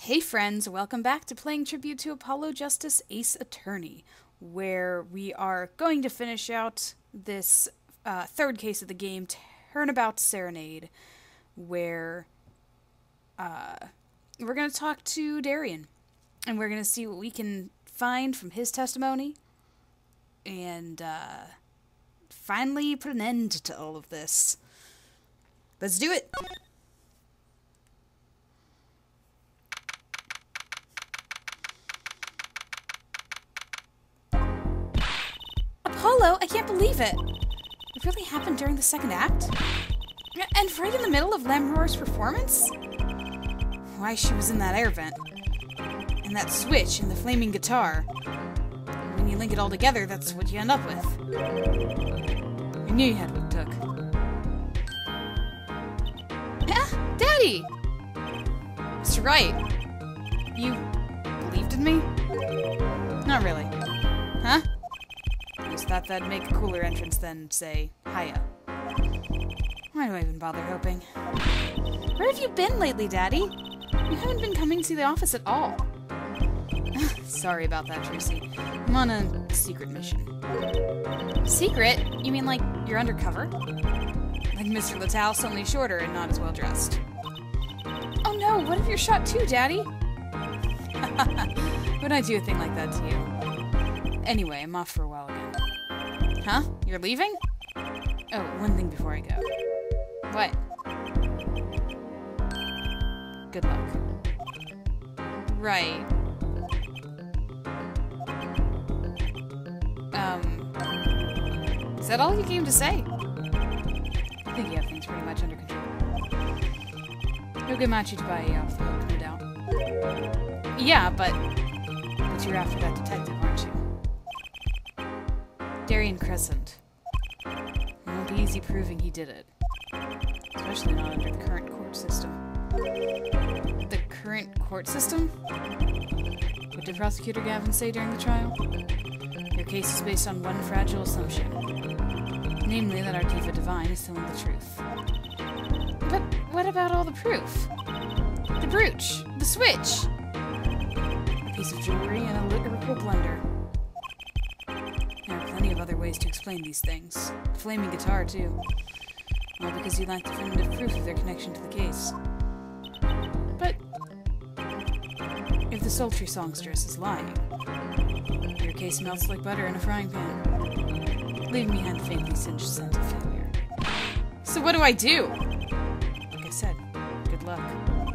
Hey friends, welcome back to playing tribute to Apollo Justice Ace Attorney, where we are going to finish out this third case of the game, Turnabout Serenade, where we're going to talk to Daryan, and we're going to see what we can find from his testimony, and finally put an end to all of this. Let's do it! Apollo, I can't believe it! It really happened during the second act? And right in the middle of Lamroar's performance? Why, she was in that air vent. And that switch and the flaming guitar. When you link it all together, that's what you end up with. I knew you had what it took. Daddy! That's right. You believed in me? Not really. Huh? I just thought that'd make a cooler entrance than, say, hiya. Why do I even bother hoping? Where have you been lately, Daddy? You haven't been coming to the office at all. Sorry about that, Tracy. I'm on a secret mission. Secret? You mean like you're undercover? Like Mr. Lataus, only shorter and not as well dressed. Oh no, what if you're shot too, Daddy? Would I do a thing like that to you? Anyway, I'm off for a while again. Huh? You're leaving? Oh, one thing before I go. What? Good luck. Right. Is that all you came to say? I think you have things pretty much under control. No good Machi to buy you off the hook, no doubt. Yeah, but you're after that detective, aren't you? Daryan Crescend. It won't be easy proving he did it. Especially not under the current court system. The current court system? What did Prosecutor Gavin say during the trial? Your case is based on one fragile assumption. Namely, that our Diva Divine is telling the truth. But what about all the proof? The brooch! The switch! A piece of jewelry and a lyrical blender. There are plenty of other ways to explain these things. The flaming guitar, too. All because you lack definitive proof of their connection to the case. But if the sultry songstress is lying, your case melts like butter in a frying pan, leaving behind the faintly singed scent of failure. So what do I do? Like I said, good luck.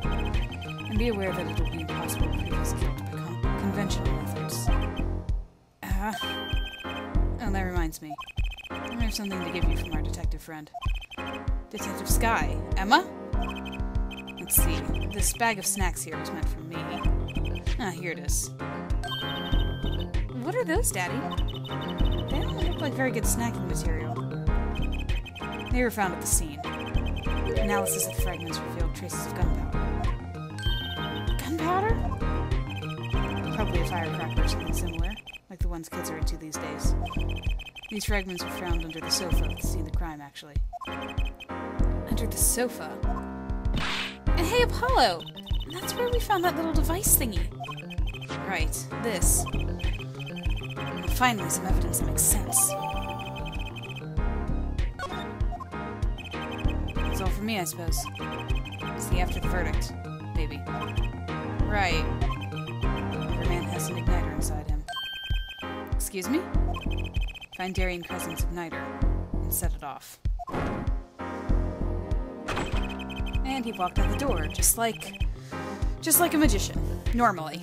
And be aware that it will be impossible to prove his guilt by conventional methods. Oh, that reminds me. I have something to give you from our detective friend. Detective Sky. Emma? Let's see. This bag of snacks here was meant for me. Ah, here it is. What are those, Daddy? They don't look like very good snacking material. They were found at the scene. Analysis of the fragments revealed traces of gunpowder. Gunpowder? Probably a firecracker or something similar, like the ones kids are into these days. These fragments were found under the sofa at the scene of the crime, actually. Under the sofa? And hey, Apollo! That's where we found that little device thingy. Right, this. And finally, some evidence that makes sense. That's all for me, I suppose. See after the verdict. Maybe. Right. Every man has an igniter inside him. Excuse me? Find Daryan Crescend's igniter and set it off. And he walked out the door, just like a magician, normally.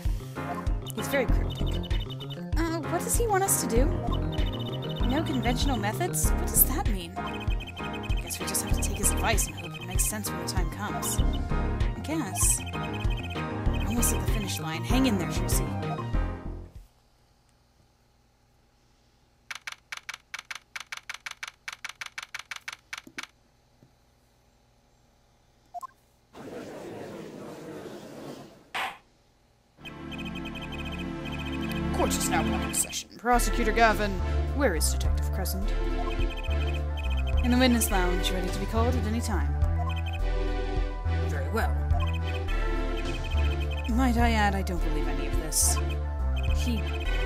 He's very cryptic. What does he want us to do? No conventional methods? What does that mean? I guess we just have to take his advice and hope it makes sense when the time comes. I guess. We're almost at the finish line. Hang in there, Tracy. Court is now back in session. Prosecutor Gavin, where is Detective Crescend? In the witness lounge, ready to be called at any time. Very well. Might I add, I don't believe any of this.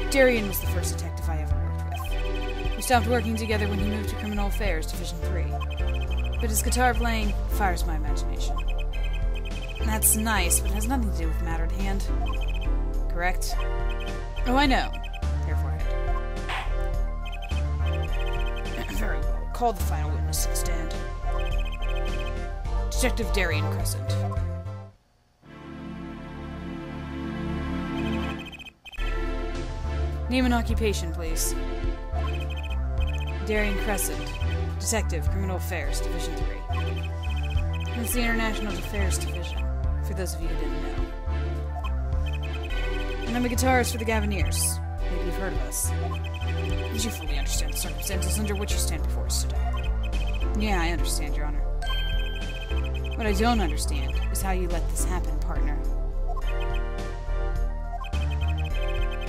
Daryan was the first detective I ever worked with. We stopped working together when he moved to Criminal Affairs, Division 3. But his guitar playing fires my imagination. That's nice, but it has nothing to do with the matter at hand. Correct? Oh, I know. Therefore, very well. Call the final witness to the stand. Detective Daryan Crescend. Name and occupation, please. Daryan Crescend. Detective, Criminal Affairs, Division 3. It's the International Affairs Division, for those of you who didn't know. And I'm a guitarist for the Gaviniers. Maybe you've heard of us. Did you fully understand the circumstances under which you stand before us today? Yeah, I understand, Your Honor. What I don't understand is how you let this happen, partner.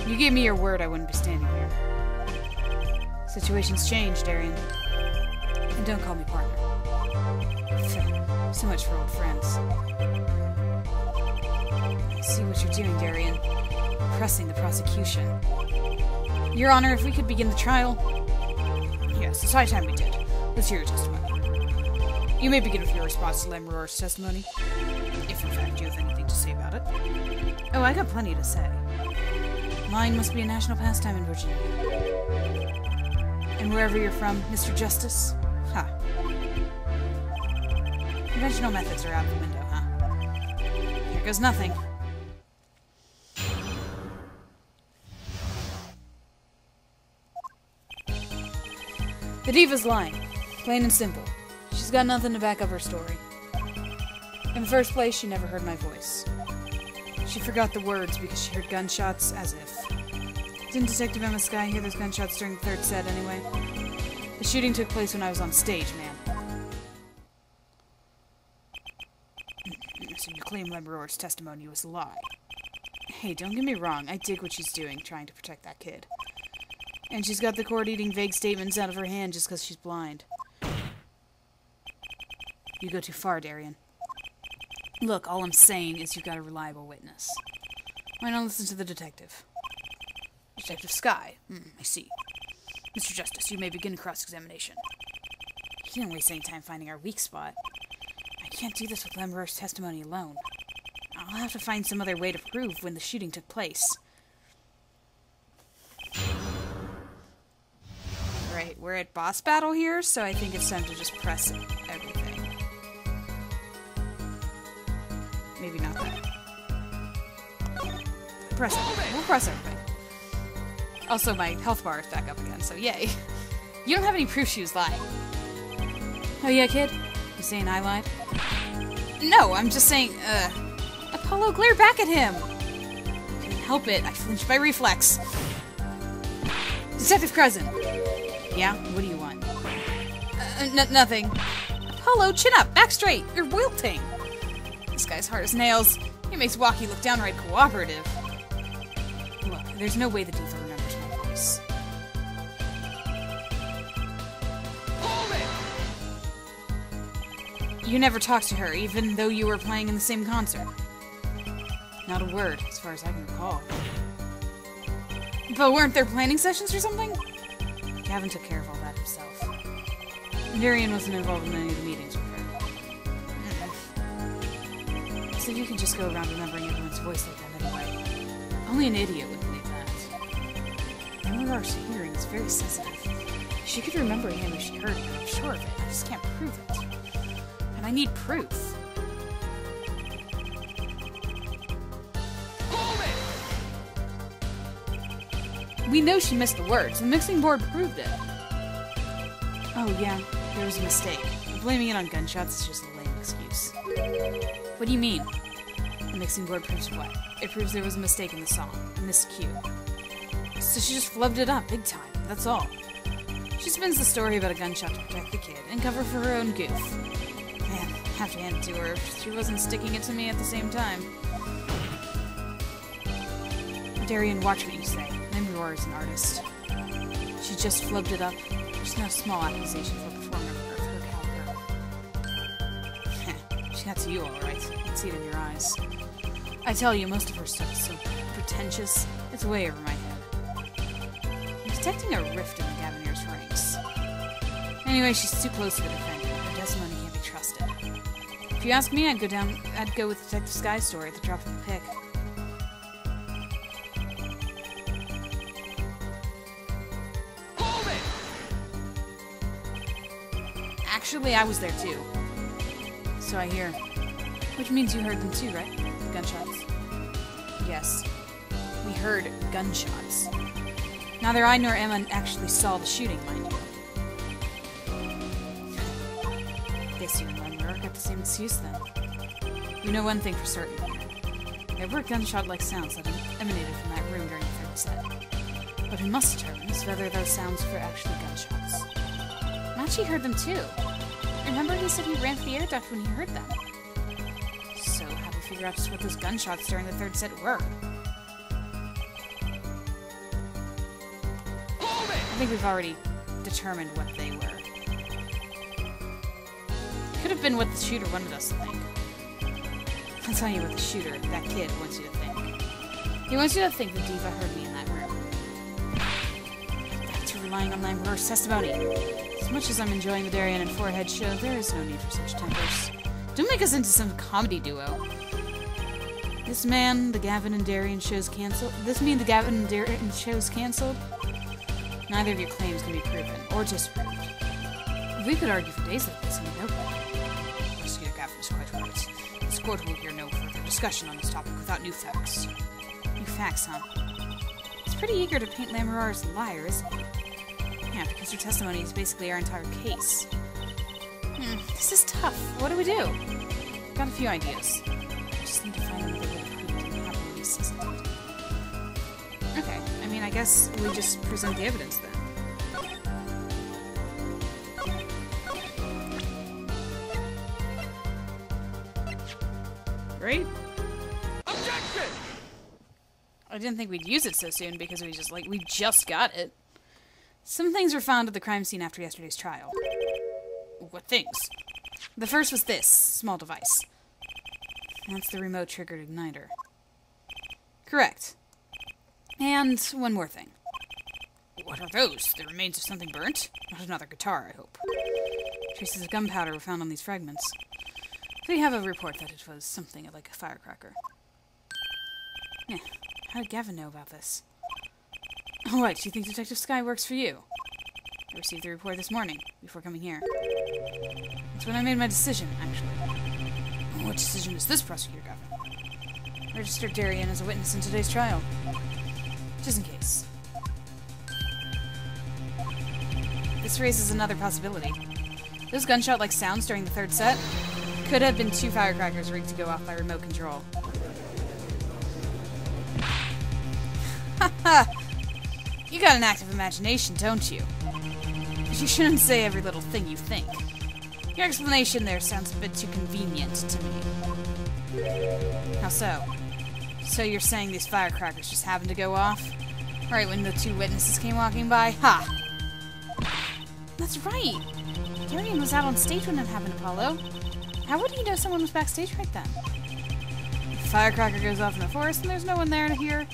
You gave me your word I wouldn't be standing here. Situations change, Daryan. And don't call me partner. So much for old friends. I see what you're doing, Daryan. You're pressing the prosecution. Your Honor, if we could begin the trial... Yes, it's high time we did. Let's hear your testimony. You may begin with your response to Lemuror's testimony. If, in fact, you have anything to say about it. Oh, I got plenty to say. Lying must be a national pastime in Virginia. And wherever you're from, Mr. Justice? Ha. Conventional methods are out the window, huh? Here goes nothing. The diva's lying. Plain and simple. She's got nothing to back up her story. In the first place, she never heard my voice. She forgot the words because she heard gunshots, as if. Didn't Detective Emma Skye hear those gunshots during the third set, anyway? The shooting took place when I was on stage, man. So you claim Lemuror's testimony was a lie. Hey, don't get me wrong, I dig what she's doing, trying to protect that kid. And she's got the court-eating vague statements out of her hand just because she's blind. You go too far, Daryan. Look, all I'm saying is you've got a reliable witness. Why not listen to the detective? Detective Skye. I see. Mr. Justice, you may begin cross-examination. You didn't waste any time finding our weak spot. I can't do this with Lemuror's testimony alone. I'll have to find some other way to prove when the shooting took place. Right, we're at boss battle here, so I think it's time to just press everything. Maybe not that. Press everything. We'll press everything. Also, my health bar is back up again, so yay. You don't have any proof she was lying. Oh yeah, kid? You saying I lied? No, I'm just saying, Apollo, glare back at him! Couldn't help it, I flinched by reflex. Detective Crescend! Yeah? What do you want? Nothing. Apollo, chin up, back straight, you're wilting! This guy's hard as nails. He makes Walkie look downright cooperative. Look, there's no way the diva remembers my voice. You never talked to her, even though you were playing in the same concert. Not a word, as far as I can recall. But weren't there planning sessions or something? Gavin took care of all that himself. Daryan wasn't involved in any of the meetings with her. So you can just go around remembering everyone's voice like that anyway. Only an idiot would believe that. Lemuror's hearing is very sensitive. She could remember him if she heard him, I'm sure of it. I just can't prove it. And I need proof. We know she missed the words. The mixing board proved it. Oh yeah, there was a mistake. Blaming it on gunshots is just a lame excuse. What do you mean? The mixing board proves what? It proves there was a mistake in the song, a missed cue. So she just flubbed it up big time, that's all. She spins the story about a gunshot to protect the kid, and cover for her own goof. Man, have to hand it to her. She wasn't sticking it to me at the same time. Daryan, watch what you say. Lemuror is an artist. She just flubbed it up. There's no small accusation for a performer of her caliber. She got to you, alright. I can see it in your eyes. I I tell you, most of her stuff is so pretentious, it's way over my head. I'm detecting a rift in the Gavineer's ranks. Anyway, she's too close to the defendant. Her testimony can't be trusted. If you ask me, I'd go with Detective Sky's story at the drop of a pick. Actually, I was there too. So I hear. Which means you heard them too, right? Gunshots. Yes. We heard gunshots. Neither I nor Emma actually saw the shooting, mind you. Guess you and Lemuel got the same excuse then. We know one thing for certain. There were gunshot-like sounds that emanated from that room during the third set. What we must determine is whether those sounds were actually gunshots. Machi heard them too. Remember he said he ran for the air duct when he heard them. So how do we figure out just what those gunshots during the third set were? I think we've already determined what they were. Could have been what the shooter wanted us to think. I'll tell you what the shooter, that kid, wants you to think. He wants you to think that Diva heard me in that room. Back to relying on Lambert's testimony. As much as I'm enjoying the Daryan and Forehead show, there is no need for such tempers. Don't make us into some comedy duo. This man, the Gavin and Daryan show's cancelled. This mean the Gavin and Daryan show's cancelled? Neither of your claims can be proven, or disproved. We could argue for days like this and we know that. Prosecutor Gavin is quite right. This court will hear no further discussion on this topic without new facts. New facts, huh? He's pretty eager to paint Lamorar as a liar, isn't he? Yeah, because her testimony is basically our entire case. This is tough. What do we do? Got a few ideas. I just need to find another way to prove it didn't happen when he says it did. Okay, I mean, I guess we just present the evidence then. Right? Objection! I didn't think we'd use it so soon because we just got it. Some things were found at the crime scene after yesterday's trial. What things? The first was this small device. That's the remote-triggered igniter. Correct. And one more thing. What are those? The remains of something burnt? Not another guitar, I hope. Traces of gunpowder were found on these fragments. We have a report that it was something like a firecracker. Yeah. How did Gavin know about this? Oh, what? You think Detective Sky works for you? I received the report this morning, before coming here. That's when I made my decision, actually. What decision is this, Prosecutor Gavin? Register Daryan as a witness in today's trial. Just in case. This raises another possibility. Those gunshot-like sounds during the third set could have been 2 firecrackers rigged to go off by remote control. Haha! You got an active imagination, don't you? But you shouldn't say every little thing you think. Your explanation there sounds a bit too convenient to me. How so? So you're saying these firecrackers just happened to go off? Right when the 2 witnesses came walking by? Ha! That's right! Daryan was out on stage when it happened, Apollo. How would you know someone was backstage right then? If a firecracker goes off in the forest and there's no one there to hear,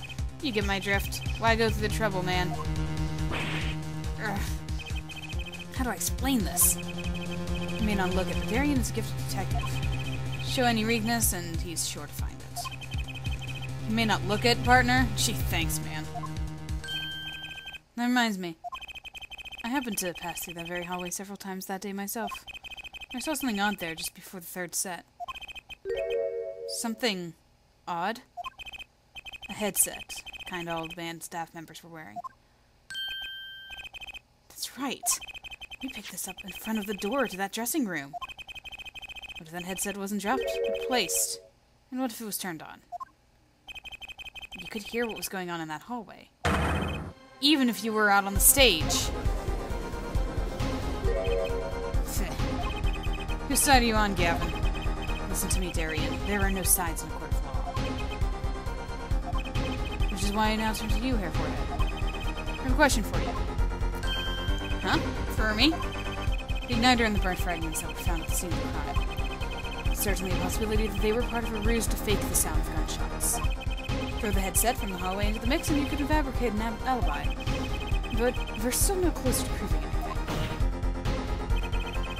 you get my drift. Why go through the trouble, man? Ugh. How do I explain this? You may not look it, but Daryan is a gifted detective. Show any weakness, and he's sure to find it. You may not look it, partner? Gee, thanks, man. That reminds me. I happened to pass through that very hallway several times that day myself. I saw something odd there just before the third set. Something odd? A headset, kind all the band staff members were wearing. That's right. We picked this up in front of the door to that dressing room. What if that headset wasn't dropped, but placed? And what if it was turned on? You could hear what was going on in that hallway. Even if you were out on the stage. Whose side are you on, Gavin? Listen to me, Daryan. There are no sides in a court of law. Which is why I now turn to you, Herr Forehead. I have a question for you. Huh? For me? The igniter and the burnt fragments that were found at the scene of the crime. certainly a possibility that they were part of a ruse to fake the sound of gunshots. Throw the headset from the hallway into the mix and you could fabricate an alibi. But we're still no closer to proving anything.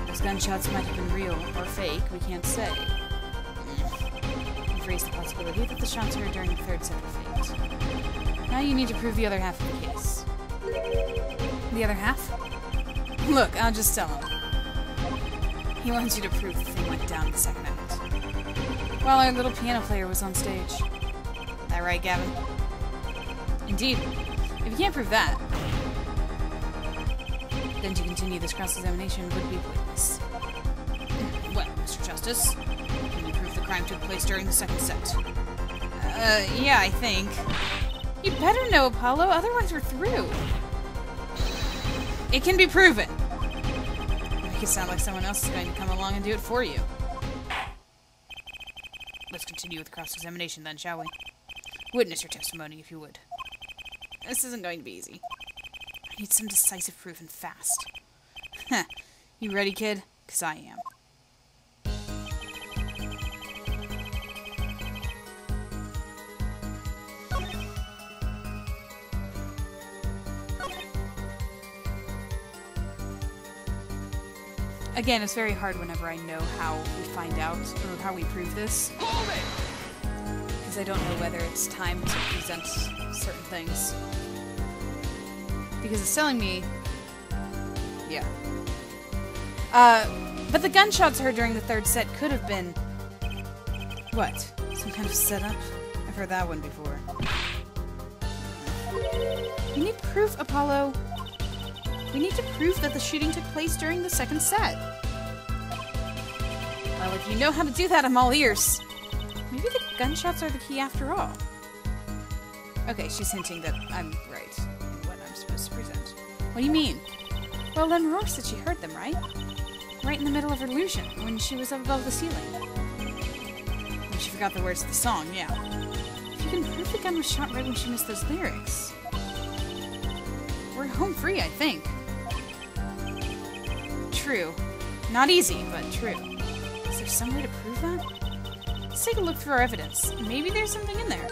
Those gunshots might have been real or fake, we can't say. We've raised the possibility that the shots heard during the third set were faked. Now you need to prove the other half of the case. The other half? Look, I'll just tell him. He wants you to prove the thing went down in the second act, while our little piano player was on stage. That right, Gavin? Indeed. If you can't prove that, then to continue this cross-examination would be pointless. Well, Mr. Justice, can you prove the crime took place during the second set? Yeah, I think. You better know, Apollo, otherwise we're through. It can be proven. Make it sound like someone else is going to come along and do it for you. Let's continue with cross-examination then, shall we? Witness your testimony, if you would. This isn't going to be easy. I need some decisive proof and fast. Heh. You ready, kid? 'Cause I am. Again, it's very hard whenever I know how we find out, or how we prove this. Because I don't know whether it's time to present certain things. Because it's telling me... Yeah. But the gunshots heard during the third set could have been... What? Some kind of setup? I've heard that one before. You need proof, Apollo. We need to prove that the shooting took place during the second set. Well, if you know how to do that, I'm all ears. Maybe the gunshots are the key after all. Okay, she's hinting that I'm right in what I'm supposed to present. What do you mean? Well, then Roar said she heard them, right? Right in the middle of her illusion, when she was up above the ceiling. When she forgot the words of the song, yeah. If you can prove the gun was shot right when she missed those lyrics. We're home free, I think. True. Not easy, but true. Is there some way to prove that? Let's take a look through our evidence. Maybe there's something in there.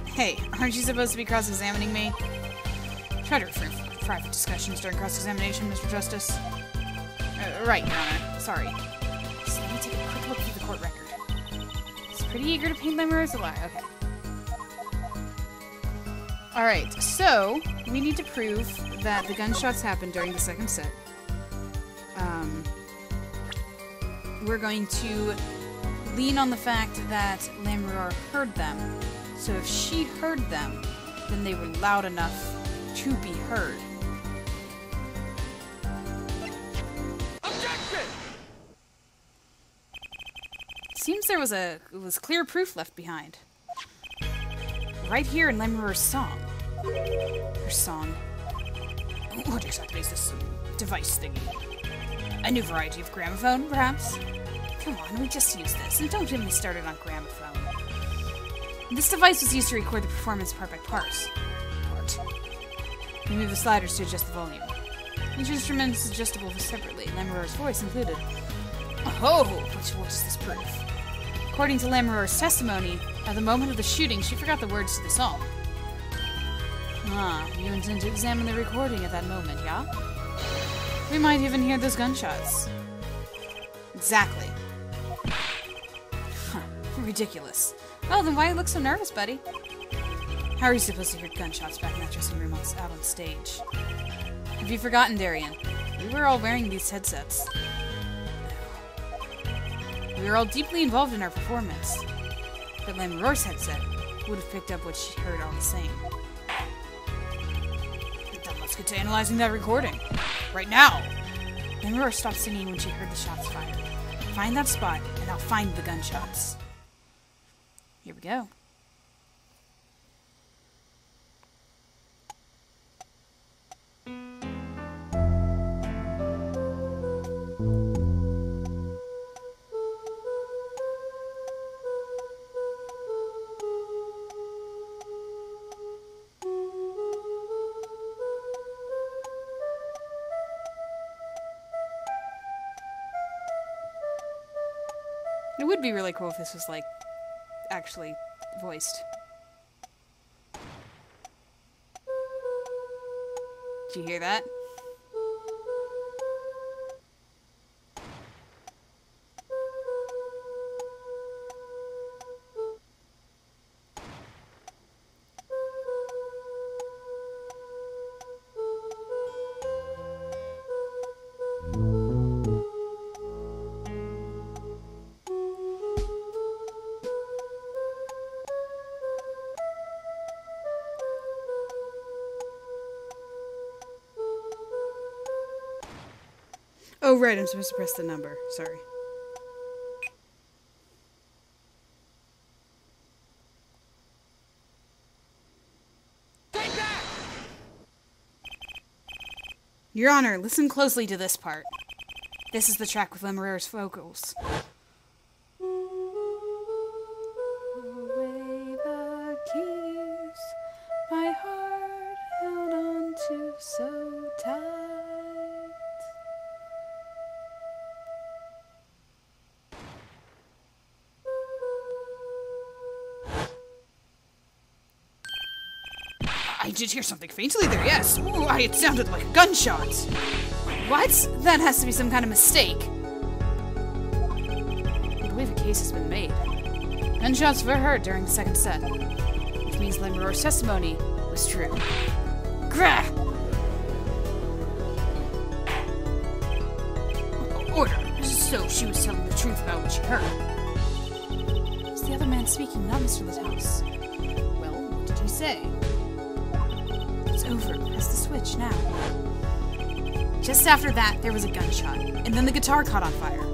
Hey, aren't you supposed to be cross-examining me? Try to refrain from private discussions during cross-examination, Mr. Justice. Right, Your Honor. Sorry. So let me take a quick look through the court record. He's pretty eager to paint Lemur as a liar. Okay. Alright, so we need to prove that the gunshots happened during the second set. We're going to lean on the fact that Lemur heard them. So if she heard them, then they were loud enough to be heard. Objection! Seems there was clear proof left behind. Right here in Lemur's song. Her song. What exactly is this device thingy? A new variety of gramophone, perhaps? Come on, we just use this, and don't get me started on gramophone. This device was used to record the performance part by part. You move the sliders to adjust the volume. Each instrument is adjustable separately, Lemur's voice included. Oh, what is this proof? According to Lemur's testimony, at the moment of the shooting, she forgot the words to the song. Ah, you intend to examine the recording at that moment, yeah? We might even hear those gunshots. Exactly. Huh, ridiculous. Oh, then why you look so nervous, buddy? How are you supposed to hear gunshots back in that dressing room out on stage? Have you forgotten, Daryan? We were all wearing these headsets. We were all deeply involved in our performance. But Lemur's headset would have picked up what she heard all the same. Then let's get to analyzing that recording. Right now! Lemur stopped singing when she heard the shots fired. Find that spot, and I'll find the gunshots. Here we go. would be really cool if this was, like, actually voiced. Did you hear that? Oh, right, I'm supposed to press the number. Sorry. Take that! Your Honor, listen closely to this part. This is the track with Lemurer's vocals. Away the keys, my heart held on to so tight. I did hear something faintly there, yes. Ooh, it sounded like a gunshot. What? That has to be some kind of mistake. I believe a case has been made. Gunshots were heard during the second set, which means Lemurer's testimony was true. Grah! Order. So she was telling the truth about what she heard. It's the other man speaking, not Mr. Litthouse. Well, what did he say? It's over. Press the switch now. Just after that, there was a gunshot, and then the guitar caught on fire.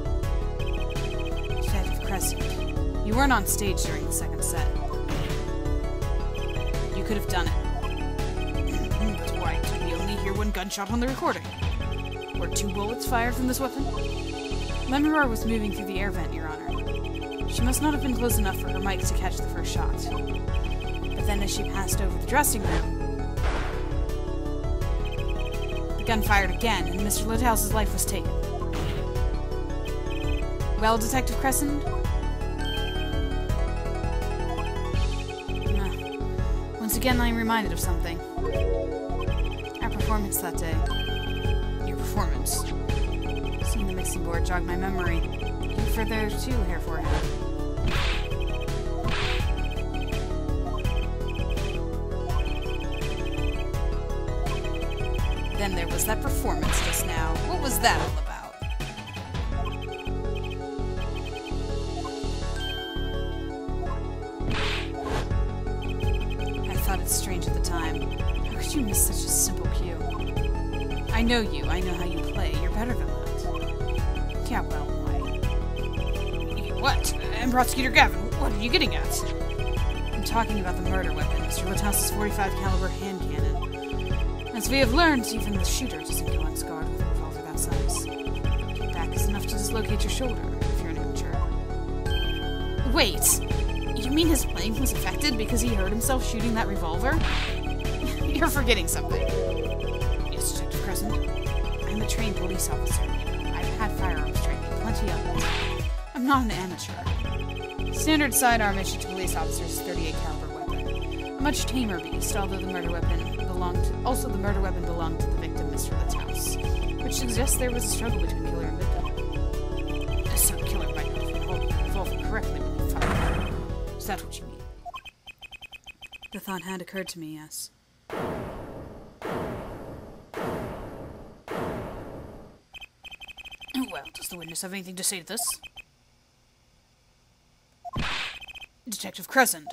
Detective Crescend, you weren't on stage during the second set. You could have done it. But why did we only hear one gunshot on the recording? Were 2 bullets fired from this weapon? Lemurer was moving through the air vent, Your Honor. She must not have been close enough for her mic to catch the first shot. But then as she passed over the dressing room, the gun fired again, and Mr. Litthouse's life was taken. Well, Detective Crescend? Once again, I am reminded of something. Our performance that day. Your performance? Seeing the mixing board jogged my memory. Look further too, Herr Forehead. Then there was that performance just now. What was that all about? I thought it strange at the time. How could you miss such a simple cue? I know you. I know how you play. You're better than that. Yeah, well, why? What? And Prosecutor Gavin, what are you getting at? I'm talking about the murder weapon, Mr. Litthouse's .45 caliber hand cannon. As we have learned, even the shooter doesn't go unscarred with a revolver that size. Kickback is enough to dislocate your shoulder, if you're an amateur. Wait! You mean his playing was affected because he hurt himself shooting that revolver? You're forgetting something. Yes, Detective Crescend. I'm a trained police officer. I've had firearms training, plenty of it. I'm not an amateur. Standard sidearm issued to police officers is .38 caliber weapon. A much tamer beast, although the murder weapon belonged to the victim, Mr. Litthouse, which suggests there was a struggle between killer and victim. So the killer might not have been holding the revolver correctly when he fired. Is that what you mean? The thought had occurred to me, yes. Well, does the witness have anything to say to this? Detective Crescend.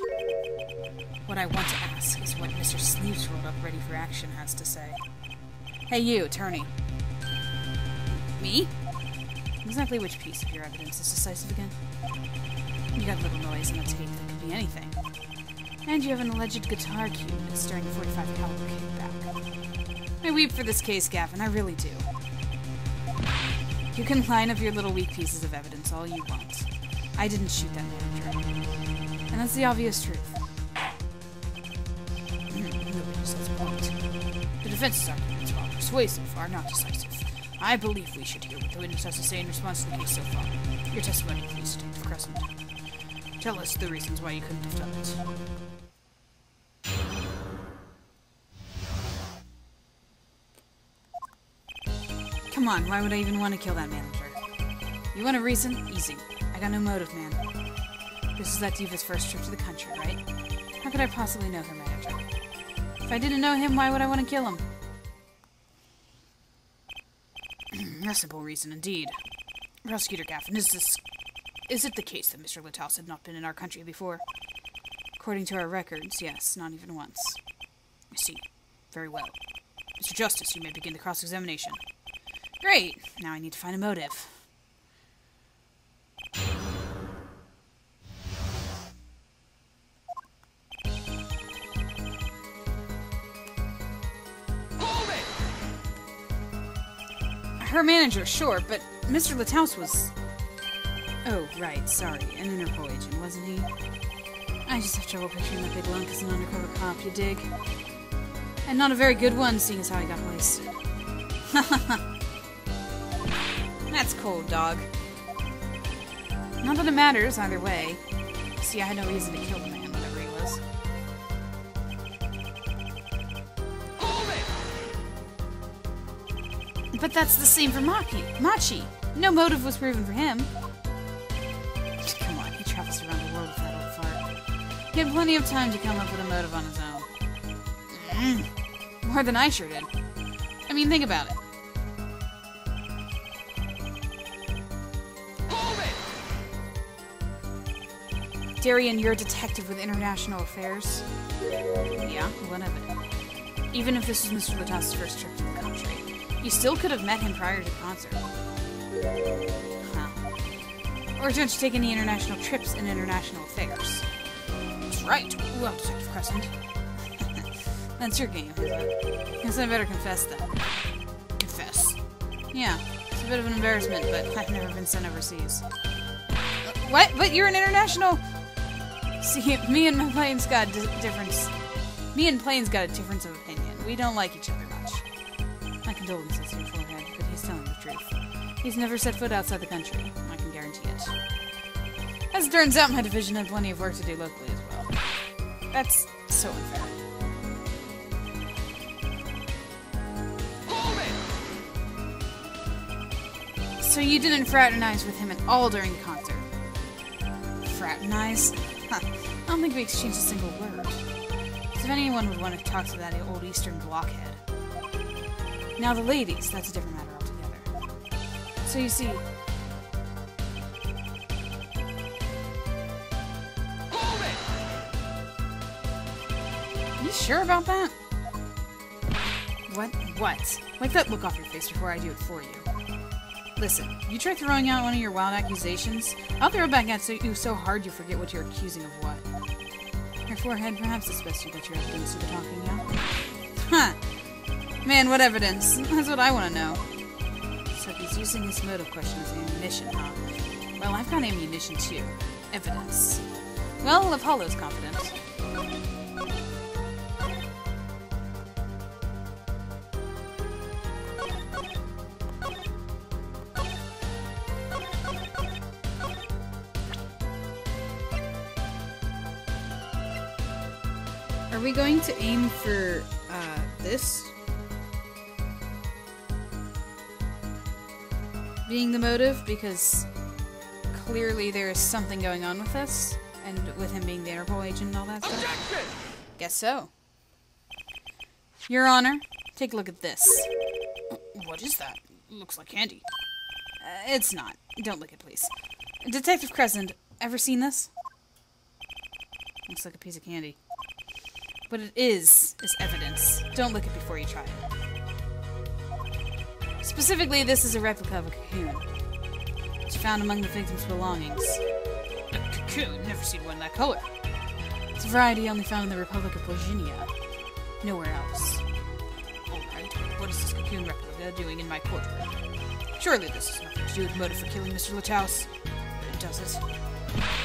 What I want to ask is what Mr. Sleeves rolled up ready for action has to say. Hey you, attorney. Me? Exactly which piece of your evidence is decisive again? You got a little noise in the tape that could be anything. And you have an alleged guitar cue missed during the .45 caliber kickback. I weep for this case, Gavin, I really do. You can line up your little weak pieces of evidence all you want. I didn't shoot that manager. And that's the obvious truth. The witness has a point. The defense's arguments, while persuasive, are not decisive. I believe we should hear what the witness has to say in response to the case so far. Your testimony, please, Detective Crescend. Tell us the reasons why you couldn't have done it. Come on, why would I even want to kill that manager? You want a reason? Easy. I got no motive, man. This is that diva's first trip to the country, right? How could I possibly know her manager? If I didn't know him, why would I want to kill him? A simple reason, indeed. Prosecutor Gaffin, is it the case that Mr. Litthouse had not been in our country before? According to our records, yes, not even once. I see. Very well. Mr. Justice, you may begin the cross-examination. Great! Now I need to find a motive. Her manager, sure, but Mr. Litthouse was... Oh, right, sorry. An Interpol agent, wasn't he? I just have trouble picturing that big lunk as an undercover cop, you dig? And not a very good one, seeing as how he got wasted. That's cold, dog. Not that it matters, either way. See, I had no reason to kill the man, whatever he was. But that's the same for Machi. No motive was proven for him. Come on, he travels around the world with that old fart. He had plenty of time to come up with a motive on his own. More than I sure did. I mean, think about it. Daryan, you're a detective with international affairs? Yeah, what of it? Even if this was Mr. Littau's first trip to the country, you still could have met him prior to the concert. Huh. Or don't you take any international trips in international affairs? That's right. Well, Detective Crescend. That's your game, isn't it? Guess I better confess then. Confess? Yeah, it's a bit of an embarrassment, but I've never been sent overseas. What? But you're an international... See, me and Plains got a difference of opinion. We don't like each other much. My condolences to your forehead, but he's telling the truth. He's never set foot outside the country. I can guarantee it. As it turns out, my division had plenty of work to do locally as well. That's so unfair. So you didn't fraternize with him at all during the concert? Fraternize? Huh. I don't think we exchanged a single word. As if anyone would want to talk to that old Eastern blockhead. Now the ladies, that's a different matter altogether. So you see... You sure about that? What? Wipe that look off your face before I do it for you. Listen, you try throwing out one of your wild accusations, I'll throw it back at you so hard you forget what you're accusing of what. Your forehead, perhaps it's best you got your evidence to the talking now. Huh. Man, what evidence? That's what I want to know. So he's using his motive question as ammunition, huh? Well, I've got ammunition too. Evidence. Well, Apollo's confident. Are we going to aim for, this? Being the motive? Because clearly there is something going on with this, and with him being the Interpol agent and all that stuff. Objection! Guess so. Your Honor, take a look at this. What is that? Looks like candy. It's not. Don't lick it, please. Detective Crescend, ever seen this? Looks like a piece of candy. What it is evidence. Don't lick it before you try it. Specifically, this is a replica of a cocoon. It's found among the victim's belongings. A cocoon? Never seen one that color. It's a variety only found in the Republic of Virginia. Nowhere else. Alright, what is this cocoon replica doing in my courtroom? Surely this has nothing to do with motive for killing Mr. Litthouse. Does it?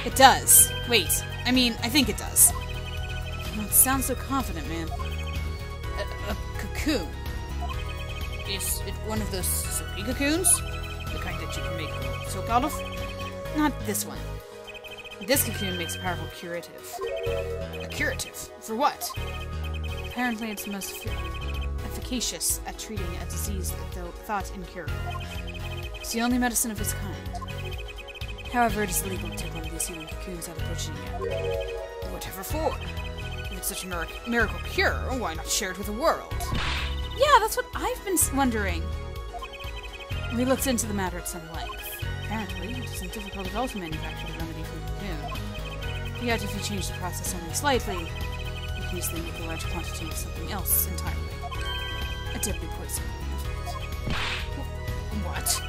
It does. Wait, I think it does. It sounds so confident, man. A cocoon. Is it one of those silky cocoons? The kind that you can make silk out of? Not this one. This cocoon makes a powerful curative. A curative? For what? Apparently it's the most efficacious at treating a disease though thought incurable. It's the only medicine of its kind. However, it is illegal to take one of these healing cocoons out of Virginia. Whatever for? If it's such a miracle cure, why not share it with the world? Yeah, that's what I've been wondering. We looked into the matter at some length. Apparently, it isn't difficult at all to manufacture the remedy from cocoon. Yet, if you change the process only slightly, you can easily make a large quantity of something else entirely. A deadly poison. What?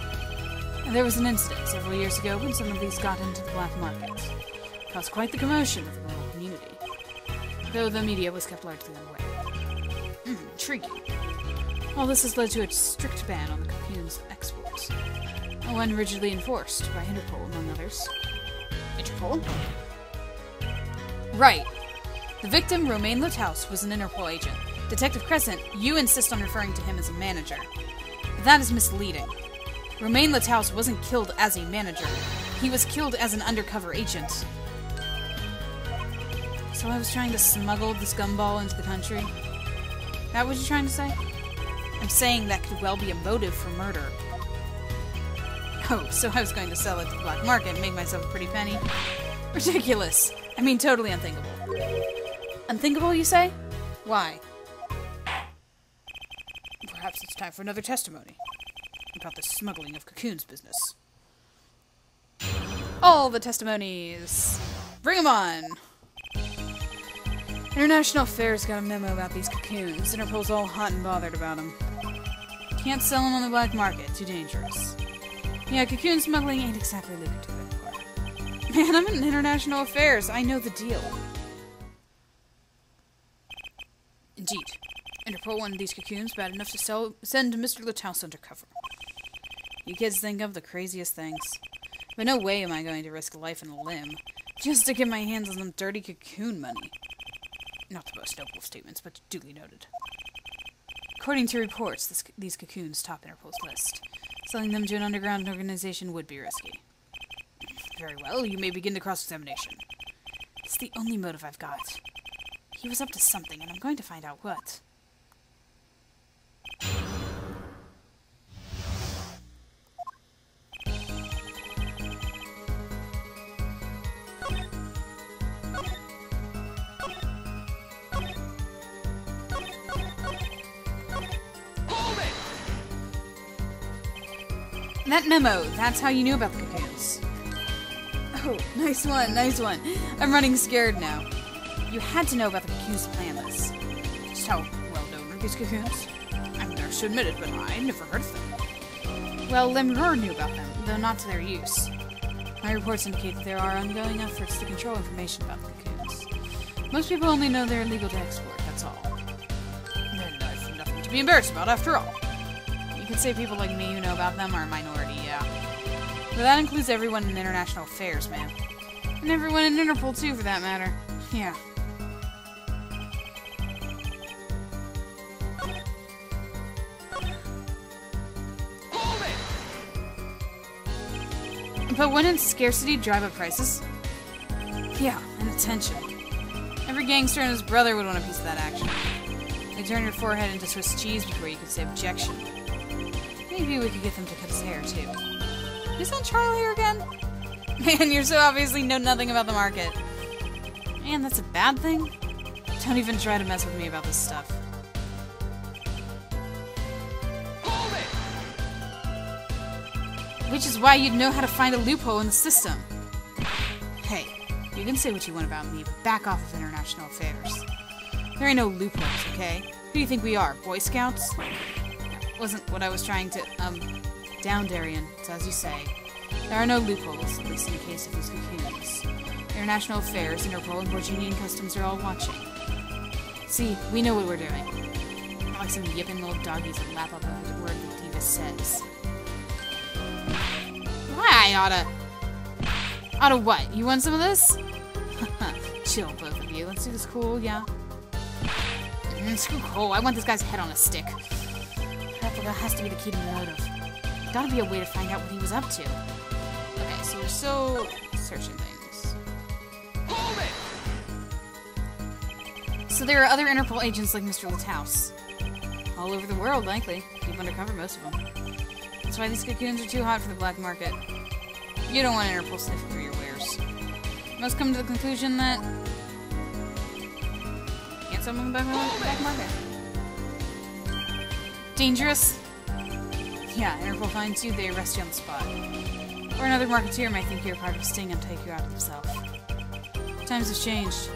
There was an incident several years ago when some of these got into the black market. It caused quite the commotion with the local community, though the media was kept largely unaware. Intriguing. All this has led to a strict ban on the cocoon's export. One rigidly enforced by Interpol, among others. Interpol? Right. The victim, Romain Lothaus, was an Interpol agent. Detective Crescent, you insist on referring to him as a manager. But that is misleading. Romain Lothaus wasn't killed as a manager. He was killed as an undercover agent. So I was trying to smuggle this gumball into the country? That what you're trying to say? I'm saying that could well be a motive for murder. Oh, so I was going to sell it to the black market and make myself a pretty penny? Ridiculous. I mean, totally unthinkable. Unthinkable, you say? Why? Perhaps it's time for another testimony about the smuggling of cocoons business. All the testimonies! Bring 'em on! International Affairs got a memo about these cocoons. Interpol's all hot and bothered about them. Can't sell them on the black market. Too dangerous. Yeah, cocoon smuggling ain't exactly lucrative anymore. Man, I'm in International Affairs. I know the deal. Indeed. Interpol wanted these cocoons bad enough to send Mr. Lothaus undercover. You kids think of the craziest things. But no way am I going to risk life and a limb just to get my hands on some dirty cocoon money. Not the most noble of statements, but duly noted. According to reports, these cocoons top Interpol's list. Selling them to an underground organization would be risky. Very well, you may begin the cross-examination. It's the only motive I've got. He was up to something, and I'm going to find out what. That memo, that's how you knew about the cocoons. Oh, nice one, nice one. I'm running scared now. You had to know about the cocoons to plan this. Just how well known are these cocoons? I'm embarrassed to admit it, but I never heard of them. Well, Lemur knew about them, though not to their use. My reports indicate that there are ongoing efforts to control information about the cocoons. Most people only know they're illegal to export, that's all. Then I've nothing to be embarrassed about, after all. You could say people like me who know about them are a minority, yeah. But that includes everyone in international affairs, man. And everyone in Interpol, too, for that matter. Yeah. But wouldn't scarcity drive up prices? Yeah, and attention. Every gangster and his brother would want a piece of that action. They turn your forehead into Swiss cheese before you could say objection. Maybe we could get them to cut his hair, too. Is that trial here again? Man, you're so obviously know nothing about the market. Man, that's a bad thing? Don't even try to mess with me about this stuff. Which is why you'd know how to find a loophole in the system. Hey, you can say what you want about me, but back off of international affairs. There ain't no loopholes, okay? Who do you think we are, Boy Scouts? That wasn't what I was trying to, down, Daryan. It's as you say. There are no loopholes, at least in the case of these cocoons. International affairs, Interpol, and Virginian customs are all watching. See, we know what we're doing. Not like some yipping little doggies that lap up every word that Diva says. Why oughta what? You want some of this? Chill, both of you. Let's do this cool, yeah? Screw cool. I want this guy's head on a stick. Replica has to be the key to motive. Gotta be a way to find out what he was up to. Okay, so we're still searching things. Hold it! So there are other Interpol agents like Mr. Litthouse. All over the world, likely. Keep undercover, most of them. That's why these cocoons are too hot for the black market. You don't want Interpol sniffing through your wares. Most come to the conclusion that... Can't sell them on the black market. Dangerous? Yeah, Interpol finds you, they arrest you on the spot. Or another marketeer might think you're part of a sting and take you out himself. Times have changed.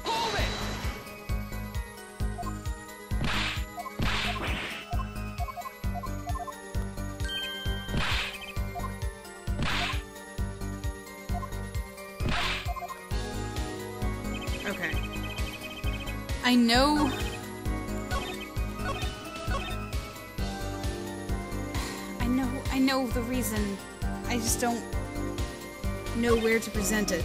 Hold it! Okay. I know... I know the reason. I just don't know where to present it.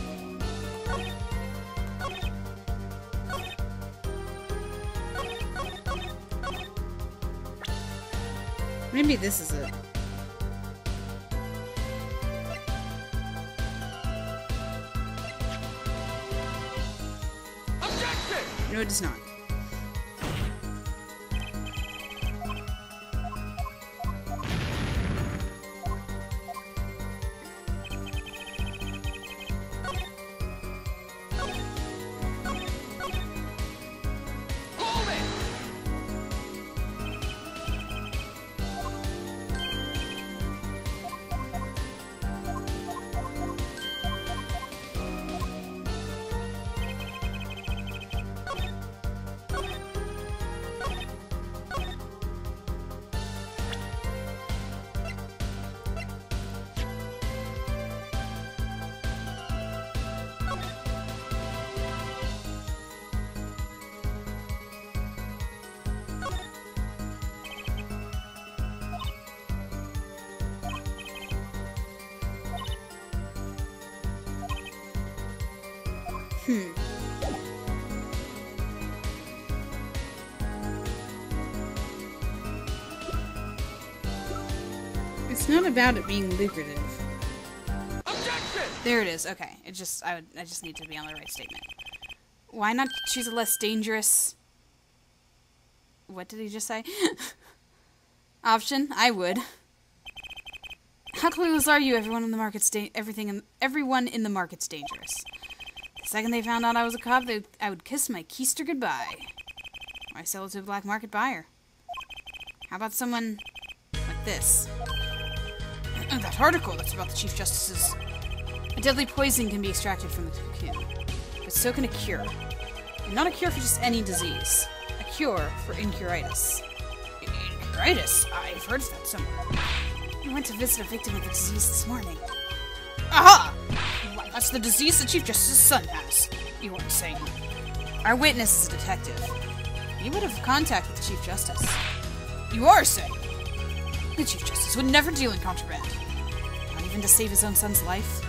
Maybe this is it. Objection! No, it does not. Hold it! It's not about it being lucrative. Objection! There it is. Okay. I just need to be on the right statement. Why not choose a less dangerous... What did he just say? Option? I would. How clueless are you? Everyone in the market's everyone in the market's dangerous. The second they found out I was a cop, I would kiss my keister goodbye. Or I sell it to a black market buyer. How about someone like this? That article that's about the Chief Justice's... A deadly poison can be extracted from the cocoon, but so can a cure. And not a cure for just any disease. A cure for incuritis. Incuritis? I've heard of that somewhere. I went to visit a victim of the disease this morning. Aha! Why, that's the disease the Chief Justice's son has. You weren't saying. Our witness is a detective. He would have contact with the Chief Justice. You are saying? The Chief Justice would never deal in contraband. Not even to save his own son's life.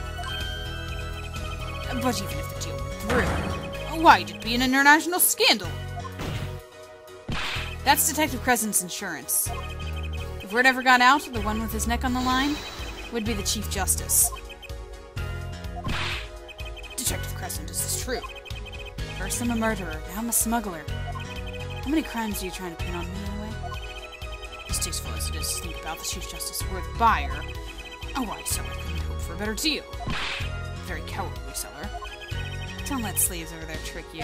But even if the deal went through, why, it'd be an international scandal. That's Detective Crescent's insurance. If word ever got out, the one with his neck on the line would be the Chief Justice. Detective Crescent, is this true? First I'm a murderer, now I'm a smuggler. How many crimes are you trying to pin on me, anyway? Distasteful as it is to think about the Chief Justice were the buyer, a wise seller couldn't hope for a better deal. Very cowardly seller. Don't let slaves over there trick you.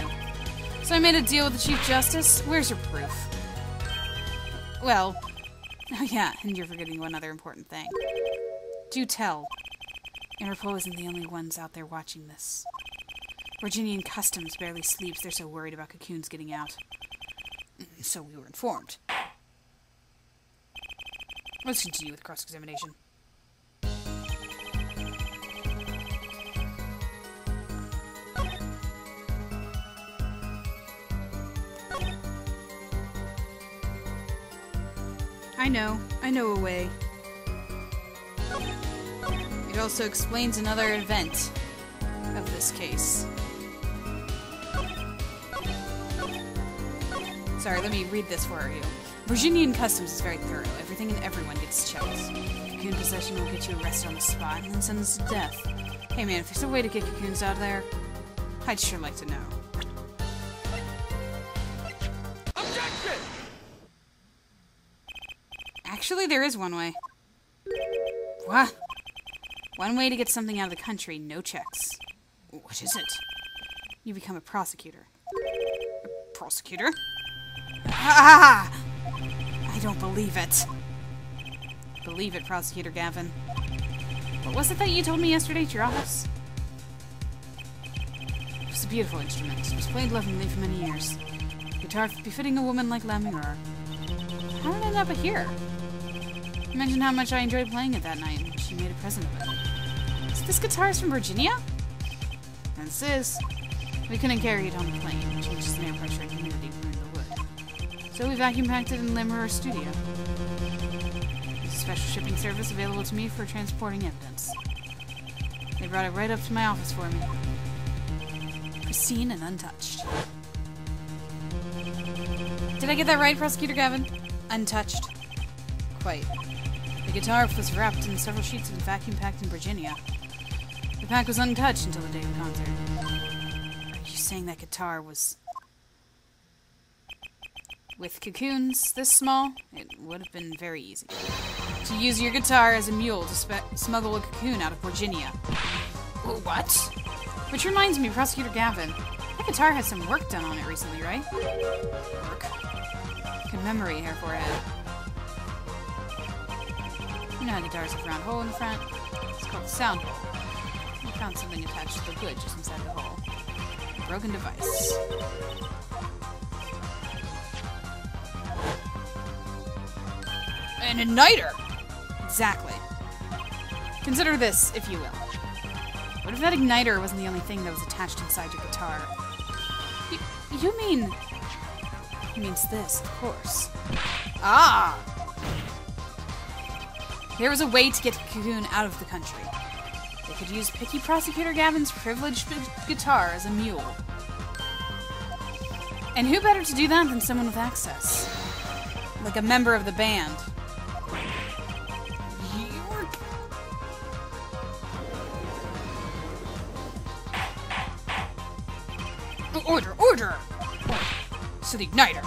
So I made a deal with the Chief Justice. Where's your proof? Well, oh yeah, and you're forgetting one other important thing. Do tell. Interpol isn't the only ones out there watching this. Virginian Customs barely sleeps. They're so worried about cocoons getting out. So we were informed. Let's continue with cross-examination. I know a way. which also explains another event of this case. Sorry, let me read this for you. Virginian customs is very thorough. Everything and everyone gets checked. Cocoon possession will get you arrested on the spot and then sentenced to death. Hey man, if there's a way to get cocoons out of there, I'd sure like to know. Objection! Actually, there is one way. What? One way to get something out of the country, no checks. What is it? You become a prosecutor. A prosecutor? Ah! I don't believe it. Believe it, Prosecutor Gavin. What was it that you told me yesterday at your office? It was a beautiful instrument. It was played lovingly for many years. Guitar befitting a woman like Lammermoor. How did it end up here? You mentioned how much I enjoyed playing it that night, and she made a present of it. So this guitar is from Virginia? This is. We couldn't carry it on the plane, which changes the air pressure and humidity in the wood. So we vacuum packed it in Lammermoor's studio. There's a special shipping service available to me for transporting evidence. They brought it right up to my office for me. Pristine and untouched. Did I get that right, Prosecutor Gavin? Untouched. Quite. The guitar was wrapped in several sheets and vacuum packed in Virginia. The pack was untouched until the day of the concert. Are you saying that guitar was... With cocoons this small, it would have been very easy. To use your guitar as a mule to smuggle a cocoon out of Virginia. What? Which reminds me, Prosecutor Gavin, that guitar has some work done on it recently, right? Work? Good memory, hair forehead. You know how guitars have a round hole in the front? It's called the sound hole. I found something attached to the wood just inside the hole. A broken device. An igniter! Exactly. Consider this, if you will. What if that igniter wasn't the only thing that was attached inside your guitar? You mean... He means this, of course. Ah! There was a way to get the cocoon out of the country. They could use Picky Prosecutor Gavin's privileged guitar as a mule. And who better to do that than someone with access? Like a member of the band. Order! Order! So the igniter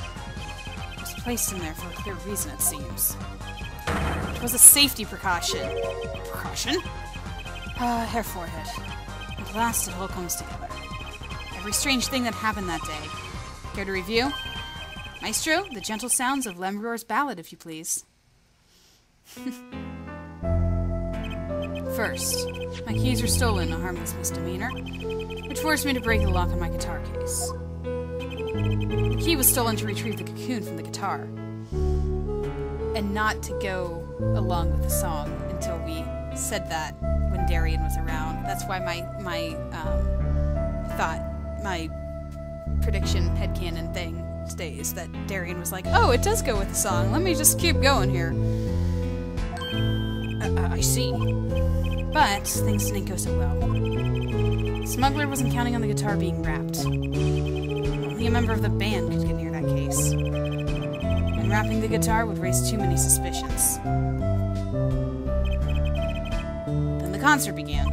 was placed in there for a clear reason, it seems. It was a safety precaution. Precaution? Hair forehead. At last it all comes together. Every strange thing that happened that day. Care to review? Maestro, the gentle sounds of Lammermoor's ballad, if you please. First, my keys were stolen, a harmless misdemeanor, which forced me to break the lock on my guitar case. The key was stolen to retrieve the cocoon from the guitar, and not to go along with the song until we said that when Daryan was around. That's why my prediction headcanon thing stays, that Daryan was like, oh, it does go with the song, let me just keep going here. I see. But things didn't go so well. The smuggler wasn't counting on the guitar being wrapped. Only a member of the band could get near that case. And wrapping the guitar would raise too many suspicions. Then the concert began.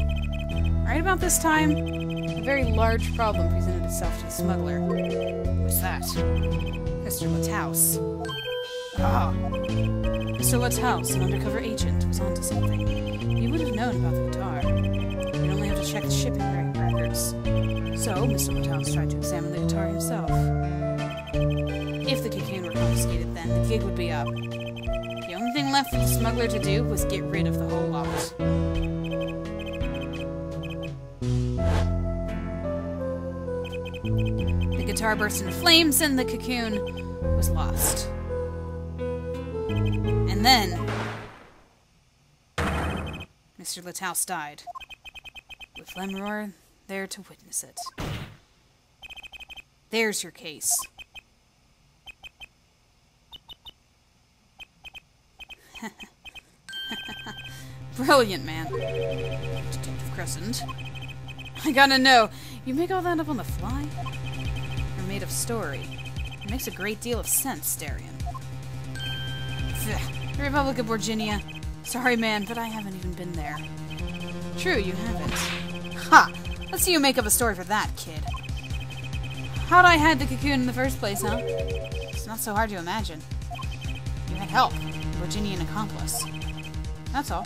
Right about this time, a very large problem presented itself to the smuggler. What's that? Mr. Litthouse. Ah. Mr. Litthouse, an undercover agent, was onto something. He would have known about the guitar. He'd only have to check the shipping records. So, Mr. Litthouse tried to examine the guitar himself. If the cocoon were confiscated then, the gig would be up. The only thing left for the smuggler to do was get rid of the whole lot. The guitar burst into flames and the cocoon was lost. And then... Mr. Litthouse died, with Lammermoor there to witness it. There's your case. Brilliant, man. Crescend. I gotta know, you make all that up on the fly? Or made of story? It makes a great deal of sense, Daryan. The Republic of Virginia. Sorry, man, but I haven't even been there. True, you haven't. Ha! Let's see you make up a story for that, kid. How'd I hide the cocoon in the first place, huh? It's not so hard to imagine. You had help. A Virginian accomplice. That's all.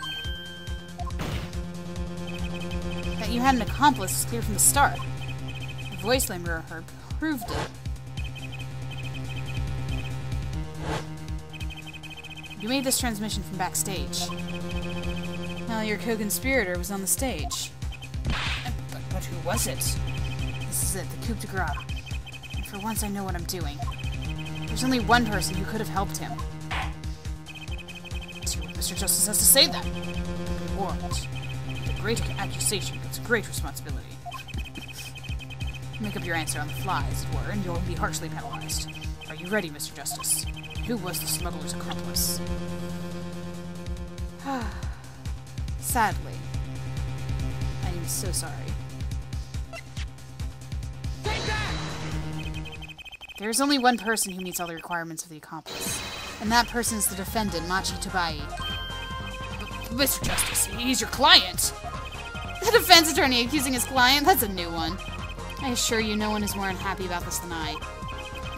That you had an accomplice is clear from the start. The voice Lamura heard proved it. You made this transmission from backstage. Well, your co-conspirator was on the stage. But who was it? This is it, the coup de grace. And for once I know what I'm doing. There's only one person who could have helped him. Let's hear what Mr. Justice has to say then. Be warned. The great accusation gets great responsibility. Make up your answer on the fly, as it were, and you'll be harshly penalized. Are you ready, Mr. Justice? Who was the smuggler's accomplice? Sadly. I am so sorry. Take that! There is only one person who meets all the requirements of the accomplice, and that person is the defendant, Machi Tabai. Mr. Justice, he's your client! The defense attorney accusing his client? That's a new one. I assure you no one is more unhappy about this than I.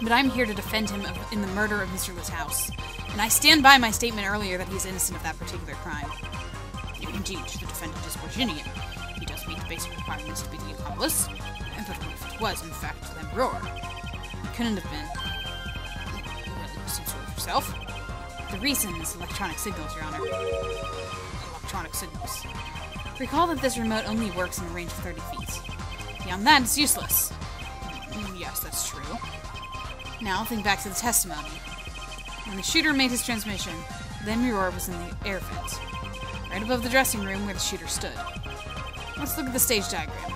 But I'm here to defend him in the murder of Mr. Li's house, and I stand by my statement earlier that he is innocent of that particular crime. Indeed, the defendant is Virginian. He does meet the basic requirements to be the accomplice, but if it was, in fact, Lamura, it couldn't have been. Well, you seem sort of yourself. The reason is electronic signals, Your Honor. Electronic signals. Recall that this remote only works in a range of 30 feet. Beyond that, it's useless. Yes, that's true. Now, think back to the testimony. When the shooter made his transmission, Lamura was in the air vent, right above the dressing room where the shooter stood. Let's look at the stage diagram.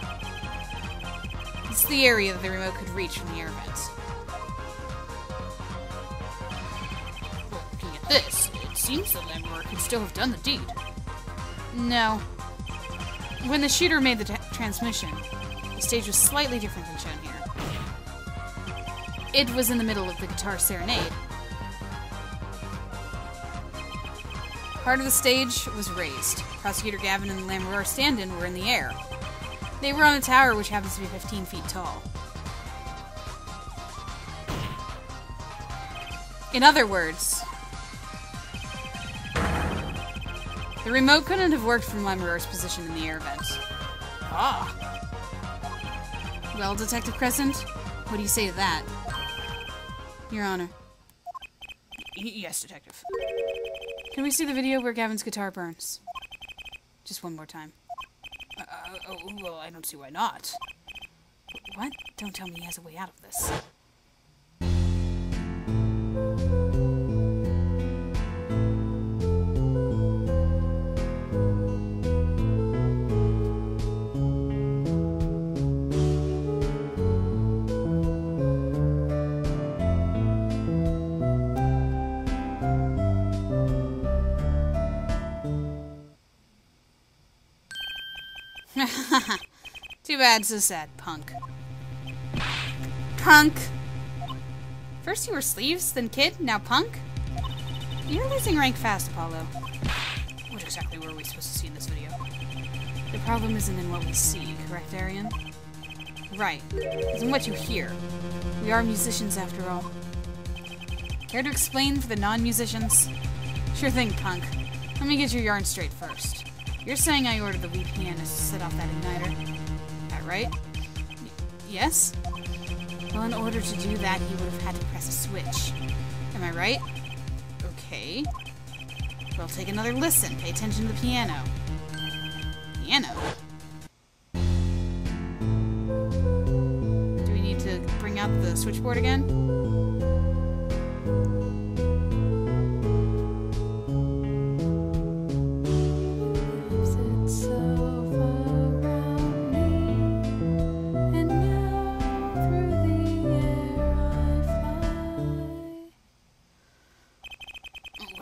This is the area that the remote could reach from the air vents. Well, looking at this, it seems that Lamura could still have done the deed. No. When the shooter made the transmission, the stage was slightly different than shown here. It was in the middle of the guitar serenade. Part of the stage was raised. Prosecutor Gavin and the Lamura stand-in were in the air. They were on a tower which happens to be 15 feet tall. In other words, the remote couldn't have worked from Lamura's position in the air vent. Ah. Well, Detective Crescend, what do you say to that? Your Honor. Yes, Detective. Can we see the video where Gavin's guitar burns? Just one more time. Well, I don't see why not. What? Don't tell me he has a way out of this. Too bad, so sad, punk. Punk! First you were sleeves, then kid, now punk? You're losing rank fast, Apollo. What exactly were we supposed to see in this video? The problem isn't in what we see, correct, Daryan? Right. It's in what you hear. We are musicians, after all. Care to explain for the non-musicians? Sure thing, punk. Let me get your yarn straight first. You're saying I ordered the Wii pianist to set off that igniter? That right? Yes? Well, in order to do that, he would have had to press a switch. Am I right? Okay. Well, take another listen. Pay attention to the piano. Piano? Do we need to bring out the switchboard again?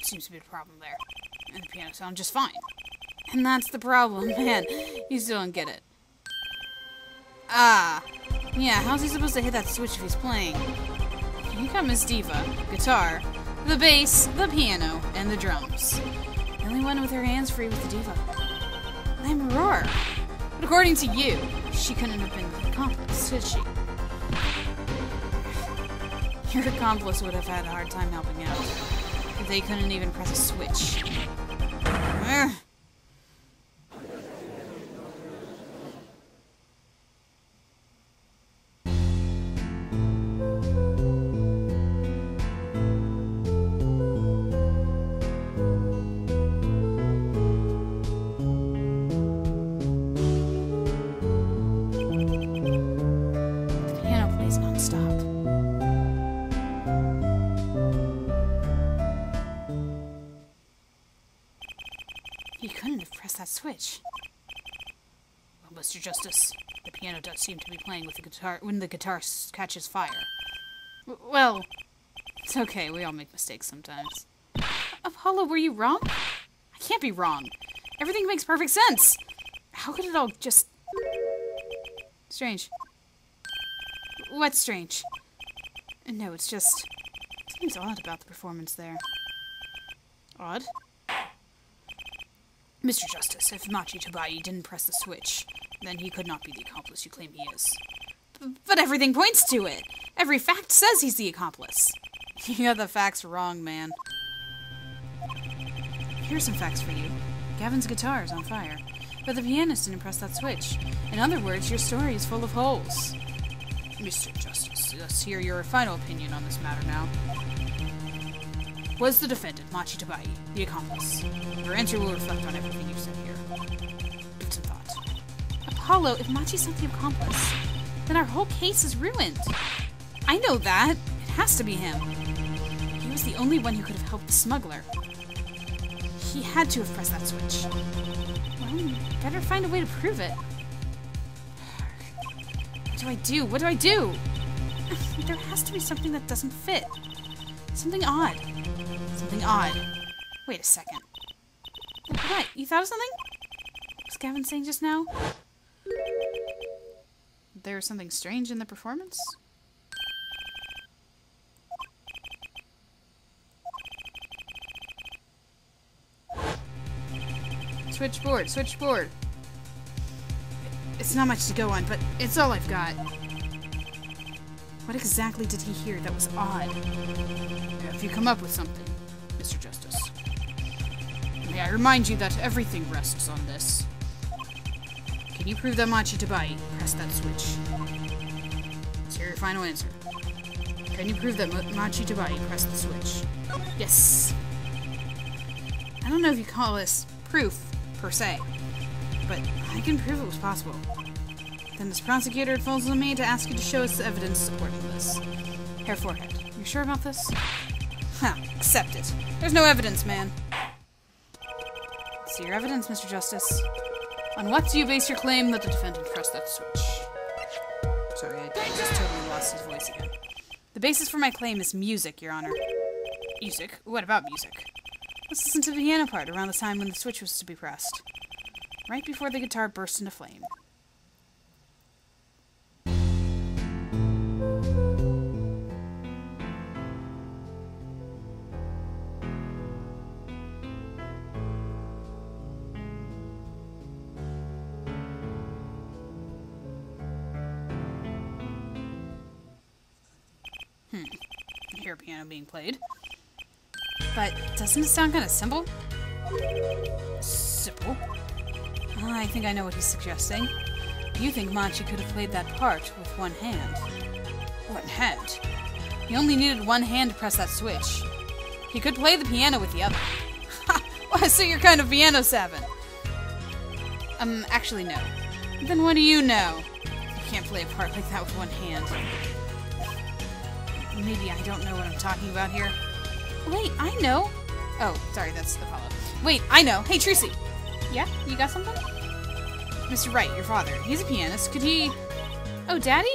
Seems to be the problem there. And the piano sounded just fine. And that's the problem, man. You still don't get it. Ah. Yeah, how's he supposed to hit that switch if he's playing? You got Miss Diva, guitar, the bass, the piano, and the drums. The only one with her hands free was the Diva. I'm Aurora. But according to you, she couldn't have been the accomplice, could she? Your accomplice would have had a hard time helping out. If they couldn't even press a switch. Ugh. He couldn't have pressed that switch. Well, Mr. Justice, the piano does seem to be playing with the guitar when the guitar catches fire. Well, it's okay. We all make mistakes sometimes. Apollo, were you wrong? I can't be wrong. Everything makes perfect sense. How could it all just... Strange. What's strange? No, it's just... Something's odd about the performance there. Odd? Mr. Justice, if Machi Tabai didn't press the switch, then he could not be the accomplice you claim he is. But everything points to it! Every fact says he's the accomplice! You got the facts wrong, man. Here's some facts for you. Gavin's guitar is on fire, but the pianist didn't press that switch. In other words, your story is full of holes. Mr. Justice, let's hear your final opinion on this matter now. Was the defendant, Machi Tabai, the accomplice? Your answer will reflect on everything you've said here. Give it some thought. Apollo, if Machi's not the accomplice, then our whole case is ruined. I know that. It has to be him. He was the only one who could have helped the smuggler. He had to have pressed that switch. Well, better find a way to prove it. What do I do? What do I do? There has to be something that doesn't fit. Something odd. Something odd. Wait a second. What? You thought of something? What was Gavin saying just now? There was something strange in the performance? Switchboard, switchboard. It's not much to go on, but it's all I've got. What exactly did he hear that was odd? Have you come up with something, Mr. Justice? May I remind you that everything rests on this. Can you prove that Machi Tabai pressed that switch? Let's hear your final answer. Can you prove that Machi Tabai pressed the switch? Yes. I don't know if you call this proof, per se, but I can prove it was possible. Then, Miss Prosecutor, it falls on me to ask you to show us the evidence supporting this. Hair forehead. You sure about this? Huh, accept it. There's no evidence, man. See your evidence, Mr. Justice. On what do you base your claim that the defendant pressed that switch? Sorry, I just totally lost his voice again. The basis for my claim is music, Your Honor. Music? What about music? Let's listen to the piano part around the time when the switch was to be pressed. Right before the guitar burst into flame. I hear a piano being played. But doesn't it sound kind of simple? Simple? Oh, I think I know what he's suggesting. You think Machi could have played that part with one hand. One hand? He only needed one hand to press that switch. He could play the piano with the other. Ha! So you're kind of piano savant. Actually no. Then what do you know? You can't play a part like that with one hand. Maybe I don't know what I'm talking about here. Wait, I know. Oh, sorry, that's Apollo. Wait, I know. Hey, Tracy. Yeah? You got something? Mr. Wright, your father. He's a pianist. Could he... Oh, Daddy?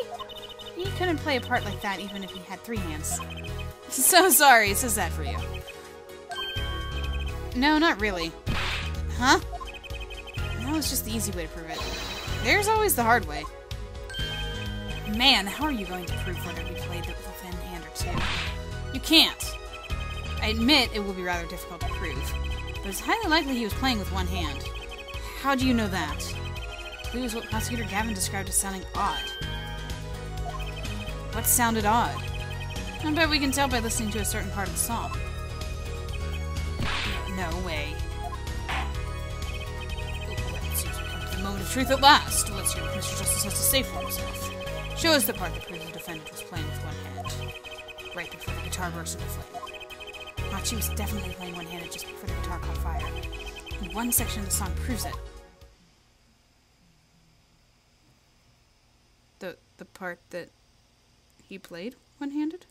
He couldn't play a part like that even if he had 3 hands. So sorry, it says that for you. No, not really. Huh? That was just the easy way to prove it. There's always the hard way. Man, how are you going to prove whether he played with a thin hand or two? You can't. I admit it will be rather difficult to prove, but it's highly likely he was playing with one hand. How do you know that? Clue is what Prosecutor Gavin described as sounding odd. What sounded odd? I bet we can tell by listening to a certain part of the song. No way. Well, it seems we've come to the moment of truth at last. Let's hear what Mr. Justice has to say for himself. Show us the part that proves the defendant was playing with one hand. Right before the guitar burst into flame. Machi was definitely playing one-handed just before the guitar caught fire. And one section of the song proves it. The part that he played one-handed?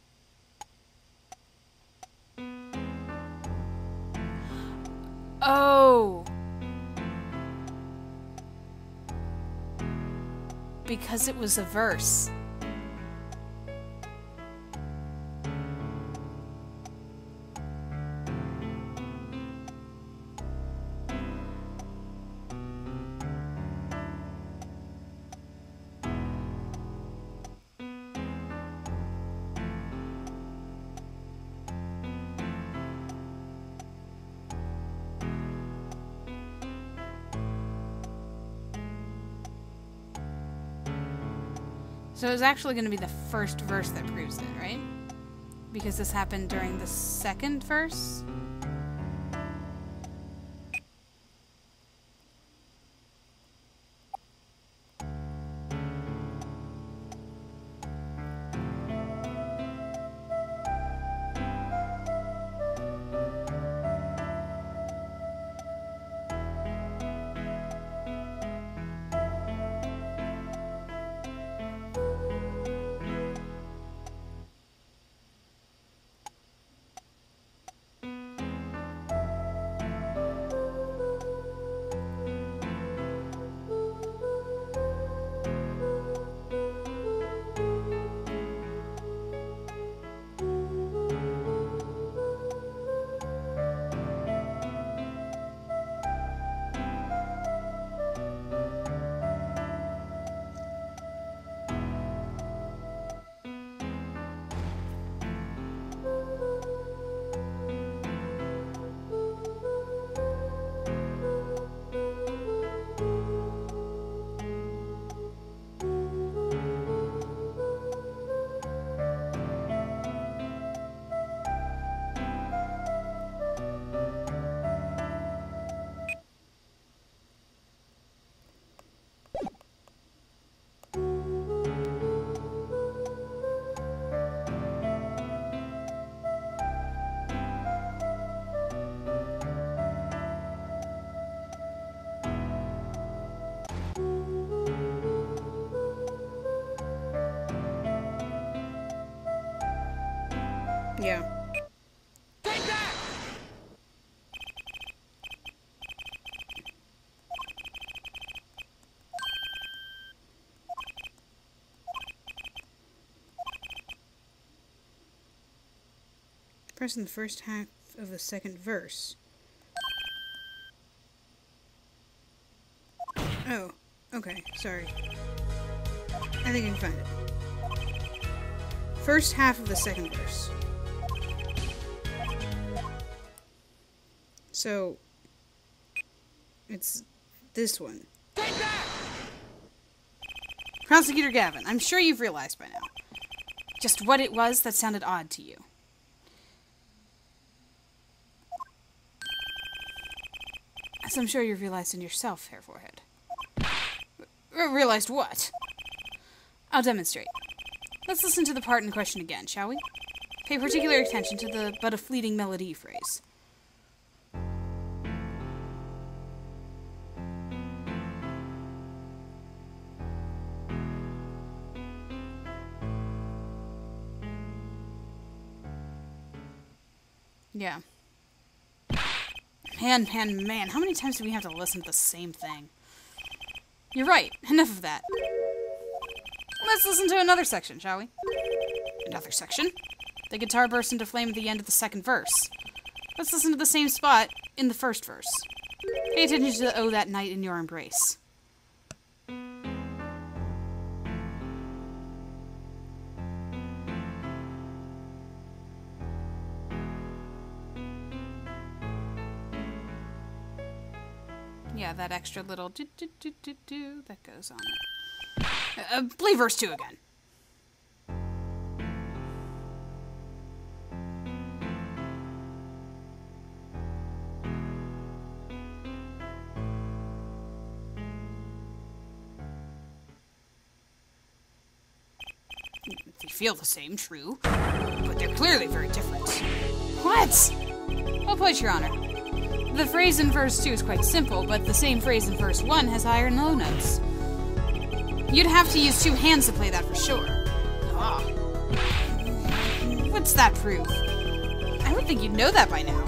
Oh! Because it was a verse. So it's actually going to be the first verse that proves it, right? Because this happened during the second verse? Yeah. Take that! Press in the first half of the second verse. Oh, okay, sorry. I think I can find it. First half of the second verse. So, it's this one. Take that! Prosecutor Gavin, I'm sure you've realized by now just what it was that sounded odd to you. As I'm sure you've realized in yourself, Hair Forehead. Realized what? I'll demonstrate. Let's listen to the part in question again, shall we? Pay particular attention to the but a fleeting melody phrase. Yeah. Man, how many times do we have to listen to the same thing? You're right. Enough of that. Let's listen to another section, shall we? Another section? The guitar bursts into flame at the end of the second verse. Let's listen to the same spot in the first verse. Pay attention to the O that night in your embrace. Yeah, that extra little do-do-do-do-do that goes on it. Play verse 2 again. They feel the same, true, but they're clearly very different. What? Well put, Your Honor. The phrase in verse 2 is quite simple, but the same phrase in verse 1 has higher and low notes. You'd have to use 2 hands to play that for sure. Ah. What's that proof? I would think you'd know that by now.